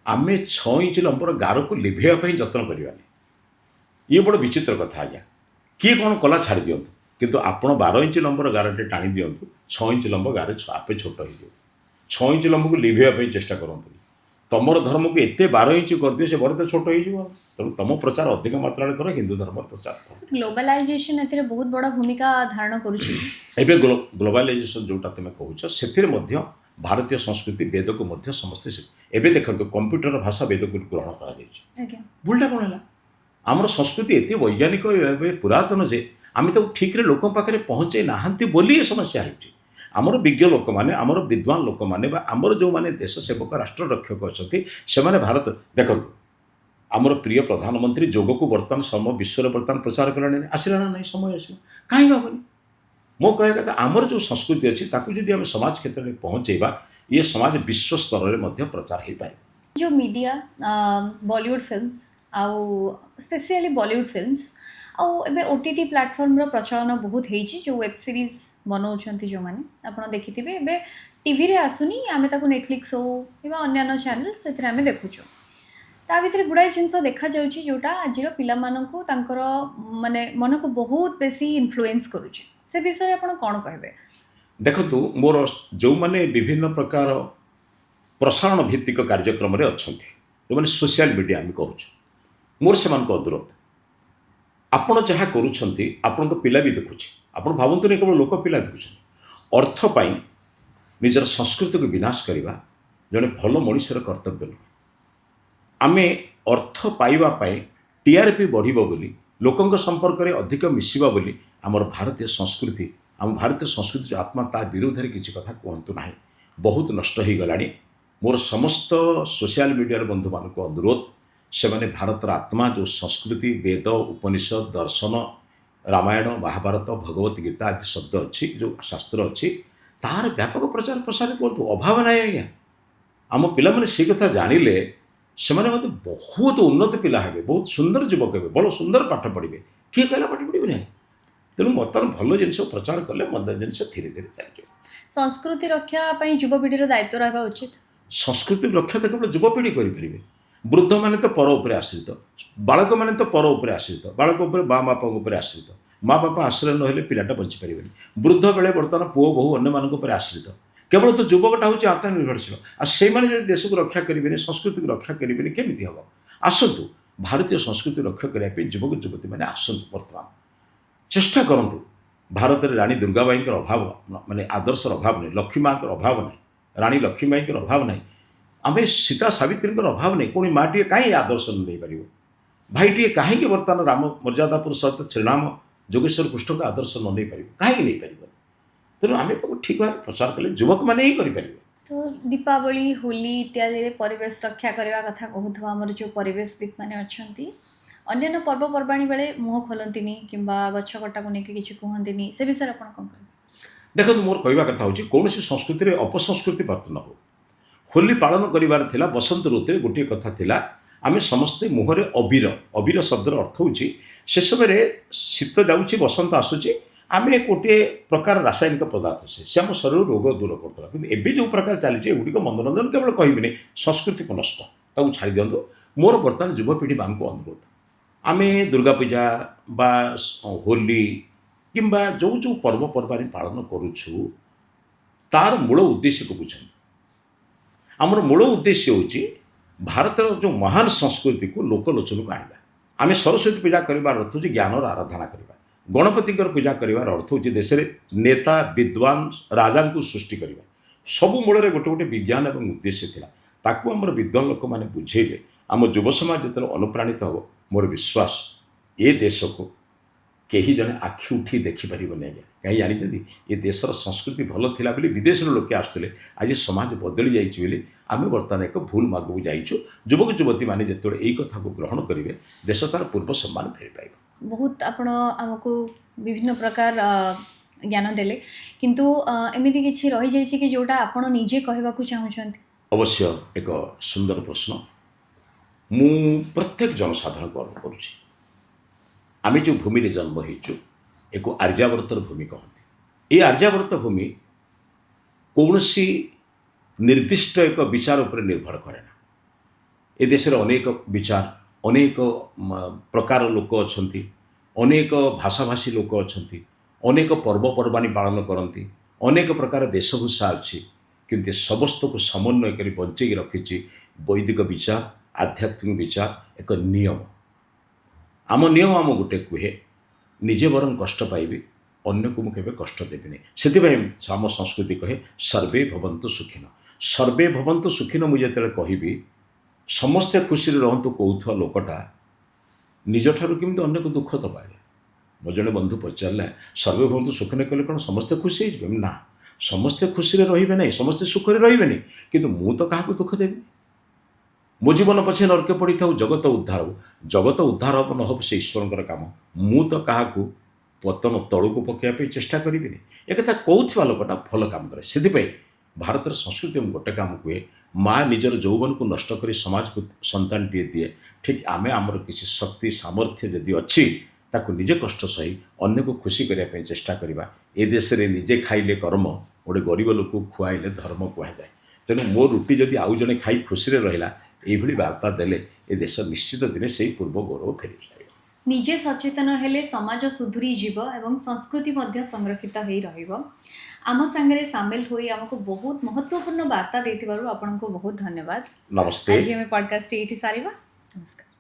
आम 6 इंच लंबर गार को लिभेवाई जत्न करवानी ये बड़ विचित्र कथा आज्ञा किए कौन कला छाड़ दिंतु किंतु आपण 12 इंच लंबर गारटे टाणी दिंतु 6 इंच लंब गारे आपे छोट हो 6 इंच लंब को लिभेवाई चेष्टा करते तुम धर्म को एत 12 इंच कर दिए से बड़े तो छोट हो तेणु तुम प्रचार अधिक मात्रा कर हिंदू धर्म प्रचार कर ग्लोबलाइजेशन ए बहुत बड़ा भूमिका धारण करुछि एबे ग्लोबलाइजेशन जोटा तुम कहूछ से भारतीय संस्कृति वेद को मध्य समस्ते एबे देखो कंप्यूटर भाषा वेद को ग्रहण कर भूलटा कौन है आमर संस्कृति एत वैज्ञानिक पुरातन जे आम तो ठीक लोक पाखे पहुँचे नहांती बोली ये समस्या है आमर विज्ञ लोक मैंने आमर विद्वान लोक मैंने आमर जो मैंने देश सेवक राष्ट्र रक्षक अच्छा से भारत देखो आमर प्रिय प्रधानमंत्री जोग को बर्तमान सम विश्व बर्तमान प्रचार कलानी आसला ना नहीं समय आस कहीं हेनी मो कह कथा आमर जो संस्कृति अच्छी जदि आम समाज क्षेत्र में पहुँचेबा ये समाज विश्व स्तर में प्रचार हो पाए जो मीडिया बॉलीवुड फिल्म्स आउ स्पेशली बॉलीवुड फिल्म्स आउ एबे ओटीटी प्लेटफॉर्म रो प्रचलन बहुत होईची जो वेब सीरीज बनाउछंती जो माने आपण देखिथिबे एबे टीवी रे आसुनी आमे ताको नेटफ्लिक्स हो किबा अन्य चैनल सेथरे आमे देखुछो ता भितर गुडाई जिनस देखा जाउची जोटा आजिर पिला मानकु तांकर माने मन को बहुत बेसी इन्फ्लुएंस करूची से विषय आपण कोन कहबे देखंतु मोर जो माने विभिन्न प्रकार प्रसारण भित्तिक कार्यक्रम रे अछंती जो माने सोशल मीडिया आमे कहूछु मोर सेमान को अनुरोध आपण जहाँ करुछंती आपण को पिला भी देखुछि आपण भावंतु नहीं केवल लोक पिला देखुछन अर्थ पाई निजर संस्कृति को विनाश करवा जने भल मनुष्यर कर्तव्य नुह आमे अर्थ पाइबा पाई टीआरपी बढ़िबो बोली लोकंक संपर्क में अधिक मिसिबा बोली आमर भारतीय संस्कृति आम भारतीय संस्कृति जो आत्मा ता विरोध में किसी कथा कहतु ना बहुत नष्ट हो गलानी मोर समस्त सोशल मीडिया बंधु मान अनुरोध ସେମାନେ ଭାରତର ଆତ୍ମା ଯେଉଁ ସଂସ୍କୃତି ବେଦ ଉପନିଷଦ ଦର୍ଶନ ରାମାୟଣ ମହାଭାରତ ଭଗବତ ଗୀତା ଆଦି ଶବ୍ଦ ଅଛି ଯେଉଁ ଶାସ୍ତ୍ର ଅଛି ତାହାର ବ୍ୟାପକ ପ୍ରଚାର ପ୍ରସାର କରନ୍ତୁ। ଅଭାବ ନାହିଁ ଆଜ୍ଞା। ଆମ ପିଲାମାନେ ସେ କଥା ଜାଣିଲେ ସେମାନେ ମଧ୍ୟ ବହୁତ ଉନ୍ନତ ପିଲା ହେବେ, ବହୁତ ସୁନ୍ଦର ଯୁବକ ହେବେ, ଭଲ ସୁନ୍ଦର ପାଠ ପଢ଼ିବେ। କିଏ କହିଲା ପାଠ ପଢ଼ିବେ ନାହିଁ? ତେଣୁ ବର୍ତ୍ତମାନ ଭଲ ଜିନିଷ ପ୍ରଚାର କଲେ ମନ୍ଦ ଜିନିଷ ଧୀରେ ଧୀରେ ଚାଲିଯିବ। ସଂସ୍କୃତି ରକ୍ଷା ପାଇଁ ଯୁବପିଢ଼ିର ଦାୟିତ୍ୱ ରହିବା ଉଚିତ। ସଂସ୍କୃତି ରକ୍ଷା ତ କେବଳ ଯୁବପିଢ଼ି କରିପାରିବେ। ବୃଦ୍ଧମାନେ ତ ପର ଉପରେ ଆଶ୍ରିତ, ବାଳକମାନେ ତ ପର ଉପରେ ଆଶ୍ରିତ, ବାଳକ ଉପରେ ମା ବାପାଙ୍କ ଉପରେ ଆଶ୍ରିତ। ମା ବାପା ଆଶ୍ରୟ ନହେଲେ ପିଲାଟା ବଞ୍ଚିପାରିବେନି। ବୃଦ୍ଧ ବେଳେ ବର୍ତ୍ତମାନ ପୁଅ ବୋହୂ ଅନ୍ୟମାନଙ୍କ ଉପରେ ଆଶ୍ରିତ। କେବଳ ତ ଯୁବକଟା ହେଉଛି ଆତ୍ମନିର୍ଭରଶୀଳ। ଆଉ ସେଇମାନେ ଯଦି ଦେଶକୁ ରକ୍ଷା କରିବେନି, ସଂସ୍କୃତିକୁ ରକ୍ଷା କରିବେନି, କେମିତି ହେବ? ଆସନ୍ତୁ, ଭାରତୀୟ ସଂସ୍କୃତି ରକ୍ଷା କରିବା ପାଇଁ ଯୁବକ ଯୁବତୀମାନେ ଆସନ୍ତୁ। ବର୍ତ୍ତମାନ ଚେଷ୍ଟା କରନ୍ତୁ। ଭାରତରେ ରାଣୀ ଦୁର୍ଗାବାଈଙ୍କର ଅଭାବ ମାନେ ଆଦର୍ଶର ଅଭାବ ନାହିଁ, ଲକ୍ଷ୍ମୀ ମାଙ୍କର ଅଭାବ ନାହିଁ, ରାଣୀ ଲକ୍ଷ୍ମୀବାଈଙ୍କର ଅଭାବ ନାହିଁ, ଆମେ ସୀତା ସାବିତ୍ରୀଙ୍କର ଅଭାବ ନାହିଁ। ପୁଣି ମାଟିଏ କାହିଁ ଆଦର୍ଶ ନେଇପାରିବ? ଭାଇଟିଏ କାହିଁକି ବର୍ତ୍ତମାନ ରାମ ମର୍ଯ୍ୟାଦା ପୁରୁଷୋତ୍ତମ ଶ୍ରୀରାମ ଯୋଗେଶ୍ୱର କୃଷ୍ଣଙ୍କ ଆଦର୍ଶ ନ ନେଇପାରିବ? କାହିଁକି ନେଇପାରିବ? ତେଣୁ ଆମେ ତାକୁ ଠିକ୍ ଭାବରେ ପ୍ରଚାର କଲେ ଯୁବକମାନେ ହିଁ କରିପାରିବେ। ତ ଦୀପାବଳି ହୋଲି ଇତ୍ୟାଦିରେ ପରିବେଶ ରକ୍ଷା କରିବା କଥା କହୁଥିବା ଆମର ଯେଉଁ ପରିବେଶବିତ୍ ମାନେ ଅଛନ୍ତି, ଅନ୍ୟାନ୍ୟ ପର୍ବପର୍ବାଣୀ ବେଳେ ମୁହଁ ଖୋଲନ୍ତିନି କିମ୍ବା ଗଛ କଟାକୁ ନେଇକି କିଛି କୁହନ୍ତିନି, ସେ ବିଷୟରେ ଆପଣ କ'ଣ କହିବେ? ଦେଖନ୍ତୁ, ମୋର କହିବା କଥା ହେଉଛି କୌଣସି ସଂସ୍କୃତିରେ ଅପସଂସ୍କୃତି ବର୍ତ୍ତନ ହଉ। ହୋଲି ପାଳନ କରିବାର ଥିଲା ବସନ୍ତ ଋତୁରେ। ଗୋଟିଏ କଥା ଥିଲା, ଆମେ ସମସ୍ତେ ମୁହଁରେ ଅବିର, ଅବିର ଶବ୍ଦର ଅର୍ଥ ହେଉଛି ସେ ସମୟରେ ଶୀତ ଯାଉଛି ବସନ୍ତ ଆସୁଛି, ଆମେ ଗୋଟିଏ ପ୍ରକାର ରାସାୟନିକ ପଦାର୍ଥ ସେ ଆମ ଶରୀରରୁ ରୋଗ ଦୂର କରୁଥିଲା। କିନ୍ତୁ ଏବେ ଯେଉଁ ପ୍ରକାର ଚାଲିଛି ଏଗୁଡ଼ିକ ମନୋରଞ୍ଜନ କେବଳ କହିବିନି, ସଂସ୍କୃତିକୁ ନଷ୍ଟ, ତାକୁ ଛାଡ଼ି ଦିଅନ୍ତୁ। ମୋର ବର୍ତ୍ତମାନ ଯୁବପିଢ଼ିମାନଙ୍କୁ ଅନୁରୋଧ, ଆମେ ଦୁର୍ଗା ପୂଜା ବା ହୋଲି କିମ୍ବା ଯେଉଁ ଯେଉଁ ପର୍ବପର୍ବାଣି ପାଳନ କରୁଛୁ ତାର ମୂଳ ଉଦ୍ଦେଶ୍ୟକୁ ବୁଝନ୍ତୁ। ଆମର ମୂଳ ଉଦ୍ଦେଶ୍ୟ ହେଉଛି ଭାରତର ଯେଉଁ ମହାନ ସଂସ୍କୃତିକୁ ଲୋକଲୋଚନକୁ ଆଣିବା। ଆମେ ସରସ୍ୱତୀ ପୂଜା କରିବାର ଅର୍ଥ ହେଉଛି ଜ୍ଞାନର ଆରାଧନା କରିବା। ଗଣପତିଙ୍କର ପୂଜା କରିବାର ଅର୍ଥ ହେଉଛି ଦେଶରେ ନେତା ବିଦ୍ୱାନ ରାଜାଙ୍କୁ ସୃଷ୍ଟି କରିବା। ସବୁ ମୂଳରେ ଗୋଟେ ଗୋଟେ ବିଜ୍ଞାନ ଏବଂ ଉଦ୍ଦେଶ୍ୟ ଥିଲା। ତାକୁ ଆମର ବିଦ୍ୱାନ ଲୋକମାନେ ବୁଝେଇଲେ, ଆମ ଯୁବ ସମାଜ ଯେତେବେଳେ ଅନୁପ୍ରାଣିତ ହେବ, ମୋର ବିଶ୍ୱାସ ଏ ଦେଶକୁ କେହି ଜଣେ ଆଖି ଉଠି ଦେଖିପାରିବନି ଆଜ୍ଞା। କାହିଁ ଜାଣିଛନ୍ତି? ଏ ଦେଶର ସଂସ୍କୃତି ଭଲ ଥିଲା ବୋଲି ବିଦେଶରୁ ଲୋକେ ଆସୁଥିଲେ। ଆଜି ସମାଜ ବଦଳି ଯାଇଛି ବୋଲି ଆମେ ବର୍ତ୍ତମାନ ଏକ ଭୁଲ ମାର୍ଗକୁ ଯାଇଛୁ। ଯୁବକ ଯୁବତୀମାନେ ଯେତେବେଳେ ଏଇ କଥାକୁ ଗ୍ରହଣ କରିବେ, ଦେଶ ତାର ପୂର୍ବ ସମ୍ମାନ ଫେରି ପାଇବ। ବହୁତ ଆପଣ ଆମକୁ ବିଭିନ୍ନ ପ୍ରକାର ଜ୍ଞାନ ଦେଲେ, କିନ୍ତୁ ଏମିତି କିଛି ରହିଯାଇଛି କି ଯେଉଁଟା ଆପଣ ନିଜେ କହିବାକୁ ଚାହୁଁଛନ୍ତି? ଅବଶ୍ୟ ଏକ ସୁନ୍ଦର ପ୍ରଶ୍ନ। ମୁଁ ପ୍ରତ୍ୟେକ ଜନସାଧାରଣଙ୍କୁ ଅନୁରୋଧ କରୁଛି, ଆମେ ଯେଉଁ ଭୂମିରେ ଜନ୍ମ ହେଇଛୁ ଏକ ଆର୍ଯ୍ୟାବର୍ତ୍ତର ଭୂମି କହନ୍ତି। ଏ ଆର୍ଯ୍ୟାବର୍ତ୍ତ ଭୂମି କୌଣସି ନିର୍ଦ୍ଦିଷ୍ଟ ଏକ ବିଚାର ଉପରେ ନିର୍ଭର କରେ ନା। ଏ ଦେଶରେ ଅନେକ ବିଚାର, ଅନେକ ପ୍ରକାର ଲୋକ ଅଛନ୍ତି, ଅନେକ ଭାଷାଭାଷୀ ଲୋକ ଅଛନ୍ତି, ଅନେକ ପର୍ବପର୍ବାଣି ପାଳନ କରନ୍ତି, ଅନେକ ପ୍ରକାର ବେଶଭୂଷା ଅଛି। କିନ୍ତୁ ଏ ସମସ୍ତକୁ ସମନ୍ୱୟ କରି ବଞ୍ଚେଇକି ରଖିଛି ବୈଦିକ ବିଚାର, ଆଧ୍ୟାତ୍ମିକ ବିଚାର, ଏକ ନିୟମ। ଆମ ନିୟମ ଆମ ଗୋଟେ କୁହେ, ନିଜେ ବରଂ କଷ୍ଟ ପାଇବି, ଅନ୍ୟକୁ ମୁଁ କେବେ କଷ୍ଟ ଦେବିନି। ସେଥିପାଇଁ ଆମ ସଂସ୍କୃତି କହେ ସର୍ବେ ଭବନ୍ତୁ ସୁଖିନ। ସର୍ବେ ଭବନ୍ତୁ ସୁଖିନ ମୁଁ ଯେତେବେଳେ କହିବି, ସମସ୍ତେ ଖୁସିରେ ରହନ୍ତୁ କହୁଥିବା ଲୋକଟା ନିଜଠାରୁ କେମିତି ଅନ୍ୟକୁ ଦୁଃଖ ଦେବା? ମୋ ଜଣେ ବନ୍ଧୁ ପଚାରିଲା, ସର୍ବେ ଭବନ୍ତୁ ସୁଖିନ କଲେ କ'ଣ ସମସ୍ତେ ଖୁସି ହେଇଯିବେ? ନା, ସମସ୍ତେ ଖୁସିରେ ରହିବେ ନାହିଁ, ସମସ୍ତେ ସୁଖରେ ରହିବେନି, କିନ୍ତୁ ମୁଁ ତ କାହାକୁ ଦୁଃଖ ଦେବିନି। ମୋ ଜୀବନ ପଛେ ନରକେ ପଡ଼ିଥାଉ, ଜଗତ ଉଦ୍ଧାର ହଉ। ଜଗତ ଉଦ୍ଧାର ହେବ ନ ହେବ ସେ ଈଶ୍ୱରଙ୍କର କାମ। ମୁଁ ତ କାହାକୁ ପତନ ତଳକୁ ପକାଇବା ପାଇଁ ଚେଷ୍ଟା କରିବିନି। ଏକଥା କହୁଥିବା ଲୋକଟା ଭଲ କାମ କରେ। ସେଥିପାଇଁ ଭାରତର ସଂସ୍କୃତି ମୁଁ ଗୋଟେ କାମ କୁହେ, ମା ନିଜର ଯୌବନକୁ ନଷ୍ଟ କରି ସମାଜକୁ ସନ୍ତାନଟିଏ ଦିଏ। ଠିକ୍ ଆମେ ଆମର କିଛି ଶକ୍ତି ସାମର୍ଥ୍ୟ ଯଦି ଅଛି, ତାକୁ ନିଜେ କଷ୍ଟ ସହି ଅନ୍ୟକୁ ଖୁସି କରିବା ପାଇଁ ଚେଷ୍ଟା କରିବା। ଏ ଦେଶରେ ନିଜେ ଖାଇଲେ କର୍ମ, ଗୋଟେ ଗରିବ ଲୋକକୁ ଖୁଆଇଲେ ଧର୍ମ କୁହାଯାଏ। ତେଣୁ ମୋ ରୁଟି ଯଦି ଆଉ ଜଣେ ଖାଇ ଖୁସିରେ ରହିଲା, এইଭଳି ବାର୍ତ୍ତା ଦେଲେ ଏ ଦେଶ ନିଶ୍ଚିତ ଦିନେ ସେଇ ପୂର୍ବ ଗୌରବ ଫେରି ପାଇବ। ନିଜେ ସଚେତନ ହେଲେ ସମାଜ ସୁଧୁରି ଯିବ ଏବଂ ସଂସ୍କୃତି ମଧ୍ୟ ସଂରକ୍ଷିତ ହୋଇ ରହିବ। ଆମ ସାଙ୍ଗରେ ସାମିଲ ହୋଇ ଆମକୁ ବହୁତ ମହତ୍ତ୍ୱପୂର୍ଣ୍ଣ ବାର୍ତ୍ତା ଦେଇଥିବାରୁ ଆପଣଙ୍କୁ ବହୁତ ଧନ୍ୟବାଦ। ନମସ୍ତେ। ଆଜି ଆମେ ପଡ଼କାଷ୍ଟ ଏଇଠି ସାରିବା। ନମସ୍କାର।